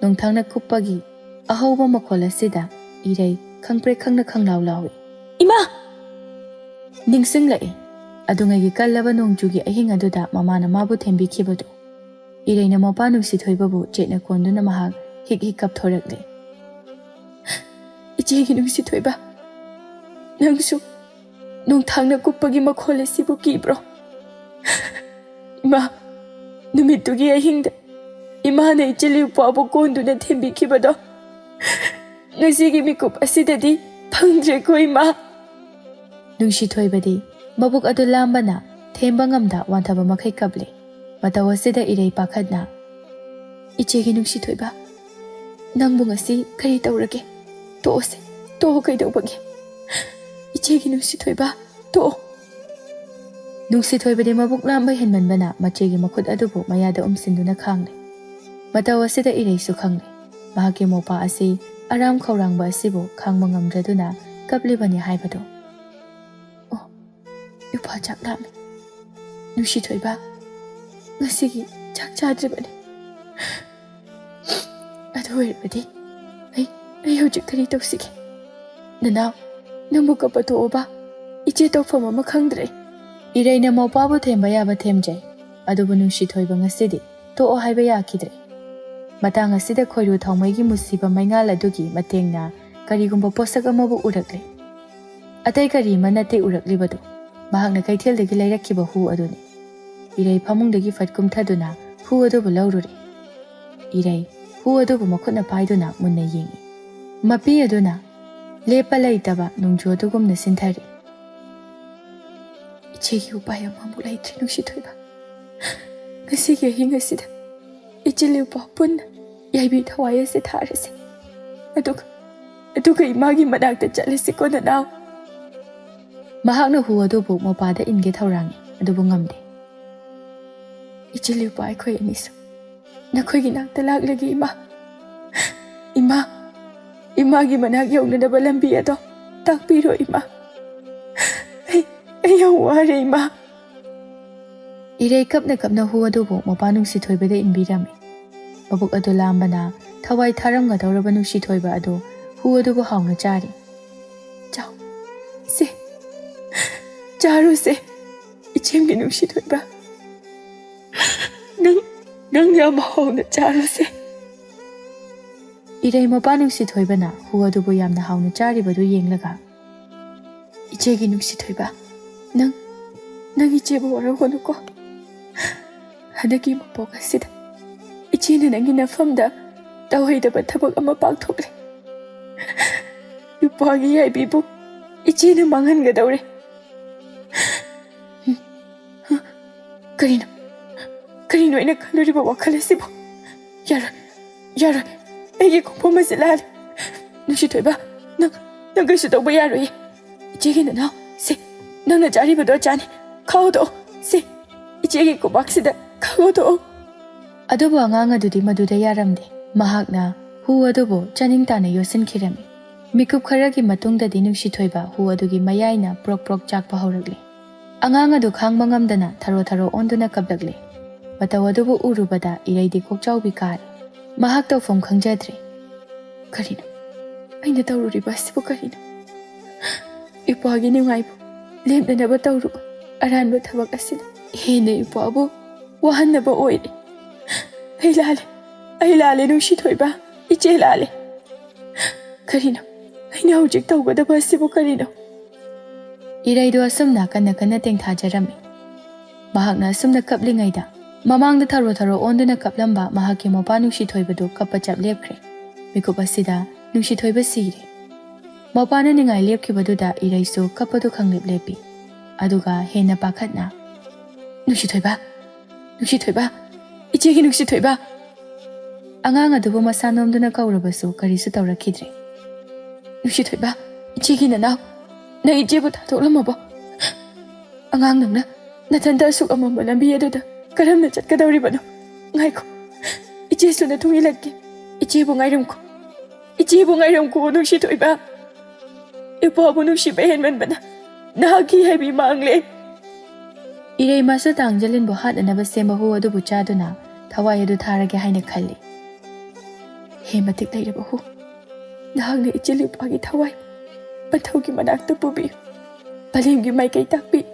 ꯅꯣꯡꯊꯥꯡꯅ ꯀꯨꯞꯄꯒꯤ ꯑꯍꯧꯕ ꯃꯈꯣꯜ ꯑꯁꯤꯗ ꯏꯔꯩ ꯈꯪꯄ꯭ꯔꯦꯛ ꯈꯪꯅ ꯈꯪꯂꯥꯎ ꯂꯥꯎꯏ ꯏꯃꯥ ꯅꯤꯡꯁꯤꯡꯂꯛꯏ ꯑꯗꯨꯉꯩꯒꯤ ꯀꯜꯂꯕ ꯅꯣꯡꯖꯨꯒꯤ ꯑꯍꯤꯡ ꯑꯗꯨꯗ ꯃꯃꯥꯅ ꯃꯥꯕꯨ ꯊꯦꯝꯕꯤꯈꯤꯕꯗꯨ ꯏꯔꯩꯅ ꯃꯄꯥ ꯅꯨꯡꯁꯤꯊꯣꯏꯕꯕꯨ ꯆꯦꯠꯅ ꯀꯣꯟꯗꯨꯅ ꯃꯍꯥꯛ ꯍꯤꯛ ꯍꯤꯛ ꯀꯞꯊꯣꯔꯛꯂꯦ ꯏꯆꯦꯒꯤ ꯅꯨꯡꯁꯤꯊꯣꯏꯕ ꯅꯪꯁꯨ ꯅꯣꯡꯊꯥꯡꯅ ꯀꯨꯞꯄꯒꯤ ꯃꯈꯣꯜ ꯑꯁꯤꯕꯨ ꯀꯤꯕ꯭ꯔꯣ ꯏꯃꯥ ꯅꯨꯃꯤꯠꯇꯨꯒꯤ ꯑꯍꯤꯡꯗ ꯏꯃꯥꯅ ꯏꯆꯦꯂꯤꯎꯄꯥꯕꯨ ꯀꯣꯟꯗꯨꯅ ꯊꯦꯝꯕꯤꯈꯤꯕꯗꯣ ꯉꯁꯤꯒꯤ ꯃꯤꯀꯨꯞ ꯑꯁꯤꯗꯗꯤ ꯐꯪꯗ꯭ꯔꯦꯀꯣ ꯏꯃꯥ ꯅꯨꯡꯁꯤꯊꯣꯏꯕꯗꯤ ꯃꯕꯨꯛ ꯑꯗꯨ ꯂꯥꯝꯕꯅ ꯊꯦꯝꯕ ꯉꯝꯗ ꯋꯥꯟꯊꯕ ꯃꯈꯩ ꯀꯞꯂꯦ ꯃꯇꯧ ꯑꯁꯤꯗ ꯏꯔꯩ ꯄꯥꯈꯠꯅ ꯏꯆꯦꯒꯤ ꯅꯨꯡꯁꯤꯊꯣꯏꯕ ꯅꯪꯕꯨ ꯉꯁꯤ ꯀꯔꯤ ꯇꯧꯔꯒꯦ ꯇꯣꯛꯑꯣꯁꯦ ꯇꯣꯛꯑꯣ ꯀꯩꯗꯧꯕꯒꯦ ꯏꯆꯦꯒꯤ ꯅꯨꯡꯁꯤꯊꯣꯏꯕ ꯇꯣꯛꯑꯣ ꯅꯨꯡꯁꯤꯊꯣꯏꯕꯗꯤ ꯃꯕꯨꯛ ꯂꯥꯝꯕ ꯍꯦꯟꯃꯟꯕꯅ ꯃꯆꯦꯒꯤ ꯃꯈꯨꯠ ꯑꯗꯨꯕꯨ ꯃꯌꯥꯗ ꯎꯝꯁꯤꯟꯗꯨꯅ ꯈꯥꯡꯂꯦ ꯃꯇꯧ ꯑꯁꯤꯗ ꯏꯔꯩꯁꯨ ꯈꯪꯂꯦ ꯃꯍꯥꯛꯀꯤ ꯃꯧꯄꯥ ꯑꯁꯤ ꯑꯔꯥꯝ ꯈꯧꯔꯥꯡꯕ ꯑꯁꯤꯕꯨ ꯈꯥꯡꯕ ꯉꯝꯗ꯭ꯔꯗꯨꯅ ꯀꯞꯂꯤꯕꯅꯤ ꯍꯥꯏꯕꯗꯣ ꯑꯣ ꯏꯎꯄꯥ ꯆꯥꯛ ꯂꯥꯝꯃꯤ ꯅꯨꯡꯁꯤꯊꯣꯏꯕ ꯉꯁꯤꯒꯤ ꯆꯥꯛ ꯆꯥꯗ꯭ꯔꯤꯕꯅꯤ ꯑꯗꯨ ꯑꯣꯏꯔꯕꯗꯤ ꯑꯩ ꯍꯧꯖꯤꯛ ꯀꯔꯤ ꯇꯧꯁꯤꯒꯦ ꯅꯅꯥꯎ ꯅꯪꯕꯨ ꯀꯞꯄ ꯇꯣꯛꯑꯣꯕ ꯏꯆꯦ ꯇꯧꯐꯝ ꯑꯃ ꯈꯪꯗ꯭ꯔꯦ ꯏꯔꯩꯅ ꯃꯧꯄꯥꯕꯨ ꯊꯦꯝꯕ ꯌꯥꯕ ꯊꯦꯝꯖꯩ ꯑꯗꯨꯕꯨ ꯅꯨꯡꯁꯤꯊꯣꯏꯕ ꯉꯁꯤꯗꯤ ꯇꯣꯛꯑꯣ ꯍꯥꯏꯕ ꯌꯥꯈꯤꯗ꯭ꯔꯦ ꯃꯇꯥꯡ ꯑꯁꯤꯗ ꯈꯣꯏꯔꯨ ꯊꯥꯎꯃꯩꯒꯤ ꯃꯨꯁꯤꯕ ꯃꯩꯉꯥꯜ ꯑꯗꯨꯒꯤ ꯃꯇꯦꯡꯅ ꯀꯔꯤꯒꯨꯝꯕ ꯄꯣꯠꯁꯛ ꯑꯃꯕꯨ ꯎꯔꯛꯂꯦ ꯑꯇꯩ ꯀꯔꯤ ꯑꯃ ꯅꯠꯇꯦ ꯎꯔꯛꯂꯤꯕꯗꯨ ꯃꯍꯥꯛꯅ ꯀꯩꯊꯦꯜꯗꯒꯤ ꯂꯩꯔꯛꯈꯤꯕ ꯍꯨ ꯑꯗꯨꯅꯤ ꯏꯔꯩ ꯐꯃꯨꯡꯗꯒꯤ ꯐꯠ ꯀꯨꯝꯊꯗꯨꯅ ꯍꯨ ꯑꯗꯨꯕꯨ ꯂꯧꯔꯨꯔꯦ ꯏꯔꯩ ꯍꯨ ꯑꯗꯨꯕꯨ ꯃꯈꯨꯠꯅ ꯄꯥꯏꯗꯨꯅ ꯃꯨꯟꯅ ꯌꯦꯡꯉꯤ ꯃꯄꯤ ꯑꯗꯨꯅ ꯂꯦꯞꯄ ꯂꯩꯇꯕ ꯅꯣꯡꯖꯨ ꯑꯗꯨꯒꯨꯝꯅ ꯁꯤꯟꯊꯔꯤ ꯏꯆꯦꯒꯤ ꯎꯄꯥꯏ ꯑꯃꯃꯨꯛ ꯂꯩꯇ꯭ꯔꯦ ꯅꯨꯡꯁꯤꯊꯣꯏꯕ ꯉꯁꯤꯒꯤ ꯑꯍꯤꯡ ꯑꯁꯤꯗ ꯏꯆꯦꯂꯤꯎꯄꯥ ꯄꯨꯟꯅ ꯌꯥꯏꯕꯤ ꯊꯋꯥꯏ ꯑꯁꯤ ꯊꯥꯔꯁꯤ ꯑꯗꯨꯒ ꯏꯃꯥꯒꯤ ꯃꯅꯥꯛꯇ ꯆꯠꯂꯁꯤꯀꯣ ꯅꯅꯥꯎ ꯃꯍꯥꯛꯅ ꯍꯨ ꯑꯗꯨꯕꯨ ꯃꯄꯥꯗ ꯏꯟꯒꯦ ꯊꯧꯔꯥꯡꯉꯤ ꯑꯗꯨꯕꯨ ꯉꯝꯗꯦ ꯏꯆꯦꯂꯤꯎꯄꯥ ꯑꯩꯈꯣꯏ ꯑꯅꯤꯁꯨ ꯅꯈꯣꯏꯒꯤ ꯅꯥꯛꯇ ꯂꯥꯛꯂꯒꯦ ꯏꯃꯥꯒꯤ ꯃꯅꯥꯛ ꯌꯧꯅꯅꯕ ꯂꯝꯕꯤ ꯑꯗꯣ ꯇꯥꯛꯄꯤꯔꯣ ꯏꯃꯥ ꯑꯩ ꯌꯥꯝ ꯋꯥꯔꯦ ꯏꯃꯥ ꯏꯔꯩ ꯀꯞꯅ ꯀꯞꯅ ꯍꯨ ꯑꯗꯨꯕꯨ ꯃꯄꯥ ꯅꯨꯡꯁꯤꯊꯣꯏꯕꯗ ꯏꯟꯕꯤꯔꯝꯃꯤ ꯃꯕꯨꯛ ꯑꯗꯨ ꯂꯥꯝꯕꯅ ꯊꯋꯥꯏ ꯊꯥꯔꯝꯒꯗꯧꯔꯕ ꯅꯨꯡꯁꯤꯊꯣꯏꯕ ꯑꯗꯨ ꯍꯨ ꯑꯗꯨꯕꯨ ꯍꯥꯎꯅ ꯆꯥꯔꯤ ꯆꯥꯎ ꯁꯦ ꯆꯥꯔꯨꯁꯦ ꯏꯆꯦꯝꯒꯤ ꯅꯨꯡꯁꯤꯊꯣꯏꯕ ꯅꯪ ꯌꯥꯝ ꯍꯥꯎꯅ ꯆꯥꯔꯨꯁꯦ ꯏꯔꯩ ꯃꯄꯥ ꯅꯨꯡꯁꯤꯊꯣꯏꯕꯅ ꯍꯨ ꯑꯗꯨꯕꯨ ꯌꯥꯝꯅ ꯍꯥꯎꯅ ꯆꯥꯔꯤꯕꯗꯨ ꯌꯦꯡꯂꯒ ꯏꯆꯦꯒꯤ ꯅꯨꯡꯁꯤꯊꯣꯏꯕ ꯅꯪ ꯏꯆꯦꯕꯨ ꯋꯥꯔꯧꯒꯅꯨꯀꯣ ꯍꯟꯗꯛꯀꯤ ꯃꯄꯣꯛ ꯑꯁꯤꯗ ꯏꯆꯦꯅ ꯅꯪꯒꯤ ꯅꯐꯝꯗ ꯇꯧꯍꯩꯗꯕ ꯊꯕꯛ ꯑꯃ ꯄꯥꯡꯊꯣꯛꯂꯦ ꯅꯨꯄꯥꯒꯤ ꯌꯥꯏꯕꯤꯕꯨ ꯏꯆꯦꯅ ꯃꯥꯡꯍꯟꯒꯗꯧꯔꯦ ꯀꯔꯤꯅꯣ ꯑꯩꯅ ꯈꯜꯂꯨꯔꯤꯕ ꯋꯥꯈꯜ ꯑꯁꯤꯕꯨ ꯌꯥꯔꯣꯏ ꯑꯩꯒꯤ ꯈꯣꯡꯐꯝ ꯑꯁꯤ ꯂꯥꯜꯂꯦ ꯅꯨꯡꯁꯤꯊꯣꯏꯕ ꯅꯪ ꯀꯩꯁꯨ ꯇꯧꯕ ꯌꯥꯔꯣꯏꯌꯦ ꯏꯆꯦꯒꯤ ꯅꯅꯥꯎ ꯁꯦ ꯅꯪꯅ ꯆꯥꯔꯤꯕꯗꯣ ꯆꯥꯅꯤ ꯈꯥꯎꯗꯣꯛꯑꯣ ꯁꯦ ꯏꯆꯦꯒꯤ ꯀꯣꯕꯥꯛꯁꯤꯗ ꯈꯥꯎꯗꯣꯛꯑꯣ ꯑꯗꯨꯕꯨ ꯑꯉꯥꯡ ꯑꯗꯨꯗꯤ ꯃꯗꯨꯗ ꯌꯥꯔꯝꯗꯦ ꯃꯍꯥꯛꯅ ꯍꯨ ꯑꯗꯨꯕꯨ ꯆꯥꯅꯤꯡ ꯇꯥꯅ ꯌꯣꯠꯁꯤꯟꯈꯤꯔꯝꯃꯤ ꯃꯤꯀꯨꯞ ꯈꯔꯒꯤ ꯃꯇꯨꯡꯗꯗꯤ ꯅꯨꯡꯁꯤꯊꯣꯏꯕ ꯍꯨ ꯑꯗꯨꯒꯤ ꯃꯌꯥꯏꯅ ꯄ꯭ꯔꯣꯛ ꯄ꯭ꯔꯣꯛ ꯆꯥꯛꯄ ꯍꯧꯔꯛꯂꯦ ꯑꯉꯥꯡ ꯑꯗꯨ ꯈꯥꯡꯕ ꯉꯝꯗꯅ ꯊꯔꯣ ꯑꯣꯟꯗꯨꯅ ꯀꯞꯂꯛꯂꯦ ꯃꯇꯧ ꯑꯗꯨꯕꯨ ꯎꯔꯨꯕꯗ ꯏꯔꯩꯗꯤ ꯀꯣꯛꯆꯥꯎꯕꯤ ꯀꯥꯔꯦ꯫ ꯃꯍꯥꯛ ꯇꯧꯐꯝ ꯈꯪꯖꯗ꯭ꯔꯦ꯫ ꯀꯔꯤꯅꯣ? ꯑꯩꯅ ꯇꯧꯔꯨꯔꯤꯕ ꯑꯁꯤꯕꯨ ꯀꯔꯤꯅꯣ? ꯏꯄ꯭ꯋꯥꯒꯤ ꯅꯨꯡꯉꯥꯏꯕ ꯂꯦꯞꯅꯅꯕ ꯇꯧꯔꯨꯕ ꯑꯔꯥꯟꯕ ꯊꯕꯛ ꯑꯁꯤꯅ ꯍꯦꯟꯅ ꯏꯄ꯭ꯋꯥꯕꯨ ꯋꯥꯍꯟꯅꯕ ꯑꯣꯏꯔꯦ꯫ ꯑꯩ ꯂꯥꯜꯂꯦ ꯅꯨꯡꯁꯤꯊꯣꯏꯕ, ꯏꯆꯦ ꯂꯥꯜꯂꯦ꯫ ꯀꯔꯤꯅꯣ? ꯑꯩꯅ ꯍꯧꯖꯤꯛ ꯇꯧꯒꯗꯕ ꯑꯁꯤꯕꯨ ꯀꯔꯤꯅꯣ? ꯏꯔꯩꯗꯣ ꯑꯁꯨꯝꯅ ꯀꯟꯅ ꯇꯦꯡꯊꯥꯖꯔꯝꯃꯤ꯫ ꯃꯍꯥꯛꯅ ꯑꯁꯨꯝꯅ ꯀꯞꯂꯤꯉꯩꯗ ꯃꯃꯥꯡꯗ ꯊꯔꯣ ꯑꯣꯟꯗꯨꯅ ꯀꯞꯂꯝꯕ ꯃꯍꯥꯛꯀꯤ ꯃꯄꯥ ꯅꯨꯡꯁꯤꯊꯣꯏꯕꯗꯨ ꯀꯞꯄ ꯆꯞ ꯂꯦꯞꯈ꯭ꯔꯦ꯫ ꯃꯤꯀꯨꯞ ꯑꯁꯤꯗ ꯅꯨꯡꯁꯤꯊꯣꯏꯕ ꯁꯤꯔꯦ꯫ ꯃꯄꯥꯅ ꯅꯤꯡꯉꯥꯏ ꯂꯦꯞꯈꯤꯕꯗꯨꯗ ꯏꯔꯩꯁꯨ ꯀꯞꯄꯗꯨ ꯈꯪꯂꯦꯞ ꯂꯦꯞꯄꯤ꯫ ꯑꯗꯨꯒ ꯍꯦꯟꯅ ꯄꯥꯈꯠꯅ ꯅꯨꯡꯁꯤꯊꯣꯏꯕ, ꯏꯆꯦꯒꯤ ꯅꯨꯡꯁꯤꯊꯣꯏꯕ! ꯑꯉꯥꯡ ꯑꯗꯨꯕꯨ ꯃꯁꯥ ꯅꯣꯝꯗꯨꯅ ꯀꯧꯔꯕꯁꯨ ꯀꯔꯤꯁꯨ ꯇꯧꯔꯛꯈꯤꯗ꯭ꯔꯦ꯫ ꯅꯨꯡꯁꯤꯊꯣꯏꯕ, ꯏꯆꯦꯒꯤ ꯅꯅꯥꯎ, ꯅꯪ ꯏꯆꯦꯕꯨ ꯊꯥꯗꯣꯛꯂꯝꯃꯕꯣ? ꯑꯉꯥꯡ ꯅꯪꯅ ꯅꯊꯟꯇ ꯑꯁꯨꯛ ꯑꯃꯝꯕ ꯂꯝꯕꯤ ꯑꯗꯨꯗ ꯀꯔꯝꯅ ꯆꯠꯀꯗꯧꯔꯤꯕꯅꯣ? ꯉꯥꯏꯈꯣ, ꯏꯆꯦꯁꯨ ꯅꯇꯨꯡ ꯏꯜꯂꯛꯀꯦ꯫ ꯏꯆꯦꯕꯨ ꯉꯥꯏꯔꯝꯈꯣ ꯅꯨꯡꯁꯤꯊꯣꯏꯕ꯫ ꯏꯄ꯭ꯋꯥꯕꯨ ꯅꯨꯡꯁꯤꯕ ꯍꯦꯟꯃꯟꯕꯅ ꯅꯍꯥꯛꯀꯤ ꯍꯩꯕꯤ ꯃꯥꯡꯂꯦ꯫ ꯏꯔꯩꯃꯁꯨ ꯇꯥꯡꯖꯂꯤꯟꯕꯨ ꯍꯥꯠꯅꯅꯕ ꯁꯦꯝꯕ ꯍꯨ ꯑꯗꯨꯕꯨ ꯆꯥꯗꯨꯅ ꯊꯋꯥꯏ ꯑꯗꯨ ꯊꯥꯔꯒꯦ ꯍꯥꯏꯅ ꯈꯜꯂꯤ꯫ ꯍꯦ ꯃꯇꯤꯛ ꯂꯩꯔꯕ ꯍꯨ, ꯅꯍꯥꯛꯅ ꯏꯆꯦꯂꯨꯄꯥꯒꯤ ꯊꯋꯥꯏ ꯄꯟꯊꯧꯒꯤ ꯃꯅꯥꯛꯇ ꯄꯨꯕꯤꯌꯨ, ꯄꯂꯦꯝꯒꯤ ꯃꯥꯏꯀꯩ ꯇꯥꯛꯄꯤꯌꯨ꯫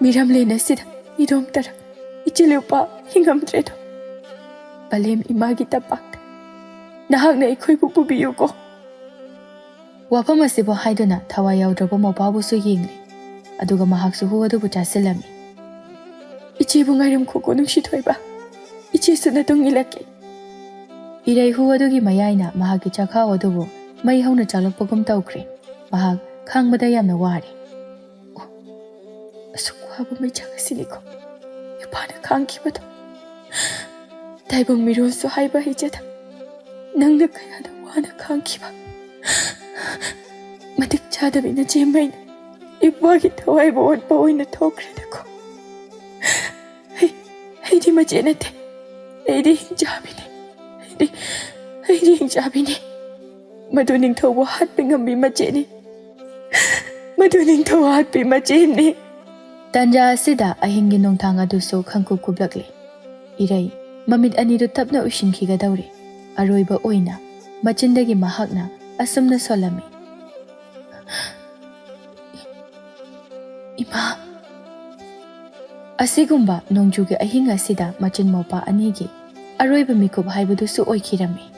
ꯃꯤꯔꯝꯂꯦꯟ ꯑꯁꯤꯗ ꯏꯔꯣꯝꯇꯔꯛ ꯏꯆꯦꯂꯨꯄꯥ ꯍꯤꯡꯉꯝꯗ꯭ꯔꯦꯗꯣ꯫ ꯄꯂꯦꯝ ꯏꯃꯥꯒꯤ ꯇꯝꯄꯥꯛꯇ ꯅꯍꯥꯛꯅ ꯑꯩꯈꯣꯏꯕꯨ ꯄꯨꯕꯤꯌꯨꯀꯣ꯫ ꯋꯥꯐꯝ ꯑꯁꯤꯕꯨ ꯍꯥꯏꯗꯨꯅ ꯊꯋꯥꯏ ꯌꯥꯎꯗ꯭ꯔꯕ ꯃꯧꯄꯥꯕꯨꯁꯨ ꯌꯦꯡꯂꯤ꯫ ꯑꯗꯨꯒ ꯃꯍꯥꯛꯁꯨ ꯍꯨ ꯑꯗꯨꯕꯨ ꯆꯥꯁꯤꯜꯂꯝꯃꯤ꯫ ꯏꯆꯦꯕꯨ ꯉꯥꯏꯔꯝꯈꯣꯀꯣ ꯅꯨꯡꯁꯤꯊꯣꯏꯕ, ꯏꯆꯦꯁꯨ ꯅꯇꯨꯡ ꯏꯜꯂꯛꯀꯦ꯫ ꯏꯔꯩ ꯍꯨ ꯑꯗꯨꯒꯤ ꯃꯌꯥꯏꯅ ꯃꯍꯥꯛꯀꯤ ꯆꯈꯥꯎ ꯑꯗꯨꯕꯨ ꯃꯩ ꯍꯧꯅ ꯆꯥꯛꯂꯛꯄꯒꯨꯝ ꯇꯧꯈ꯭ꯔꯦ꯫ ꯃꯍꯥꯛ ꯈꯥꯡꯕꯗ ꯌꯥꯝꯅ ꯋꯥꯔꯦ꯫ ꯑꯁꯨꯛ ꯋꯥꯕ ꯃꯩꯆꯥꯛ ꯑꯁꯤꯅꯤꯀꯣ ꯏꯄꯥꯅ ꯈꯥꯡꯈꯤꯕꯗꯣ꯫ ꯇꯥꯏꯕꯪ ꯃꯤꯔꯣꯜꯁꯨ ꯍꯥꯏꯕ ꯍꯩꯖꯗ ꯅꯪꯅ ꯀꯌꯥꯗ ꯋꯥꯅ ꯈꯥꯡꯈꯤꯕ꯫ ꯃꯇꯤꯛ ꯆꯥꯗꯕꯤ ꯅꯆꯦꯃꯩꯅ ꯏꯄ꯭ꯋꯥꯒꯤ ꯊꯋꯥꯏꯕꯨ ꯑꯣꯠꯄ ꯑꯣꯏꯅ ꯊꯣꯛꯈ꯭ꯔꯦꯗꯀꯣ꯫ ꯑꯩꯗꯤ ꯃꯆꯦ ꯅꯠꯇꯦ, ꯑꯩꯗꯤ ꯍꯤꯡꯆꯥꯕꯤꯅꯤ꯫ ꯑꯩꯗꯤ ꯍꯤꯡꯆꯥꯕꯤꯅꯤ꯫ ꯃꯗꯨ ꯅꯤꯡꯊꯧꯕꯨ ꯍꯥꯠꯄ ꯉꯝꯕꯤ ꯃꯆꯦꯅꯤ꯫ ꯃꯗꯨ ꯅꯤꯡꯊꯧ ꯍꯥꯠꯄꯤ ꯃꯆꯦꯅꯤ꯫ ꯇꯟꯖꯥ ꯑꯁꯤꯗ ꯑꯍꯤꯡꯒꯤ ꯅꯣꯡꯊꯥꯡ ꯑꯗꯨꯁꯨ ꯈꯪꯀꯨꯞ ꯀꯨꯞꯂꯛꯂꯤ꯫ ꯏꯔꯩ ꯃꯃꯤꯠ ꯑꯅꯤꯗꯨ ꯇꯞꯅ ꯎꯏꯁꯤꯟꯈꯤꯒꯗꯧꯔꯦ꯫ ꯑꯔꯣꯏꯕ ꯑꯣꯏꯅ ꯃꯆꯤꯟꯗꯒꯤ ꯃꯍꯥꯛꯅ ꯑꯁꯨꯝꯅ ꯁꯣꯜꯂꯝꯃꯤ꯫ ꯏꯃꯥ! ꯑꯁꯤꯒꯨꯝꯕ ꯅꯣꯡꯖꯨꯒꯤ ꯑꯍꯤꯡ ꯑꯁꯤꯗ ꯃꯆꯤꯟ ꯃꯧꯄꯥ ꯑꯅꯤꯒꯤ ꯑꯔꯣꯏꯕ ꯃꯤꯀꯨꯞ ꯍꯥꯏꯕꯗꯨꯁꯨ ꯑꯣꯏꯈꯤꯔꯝꯃꯤ꯫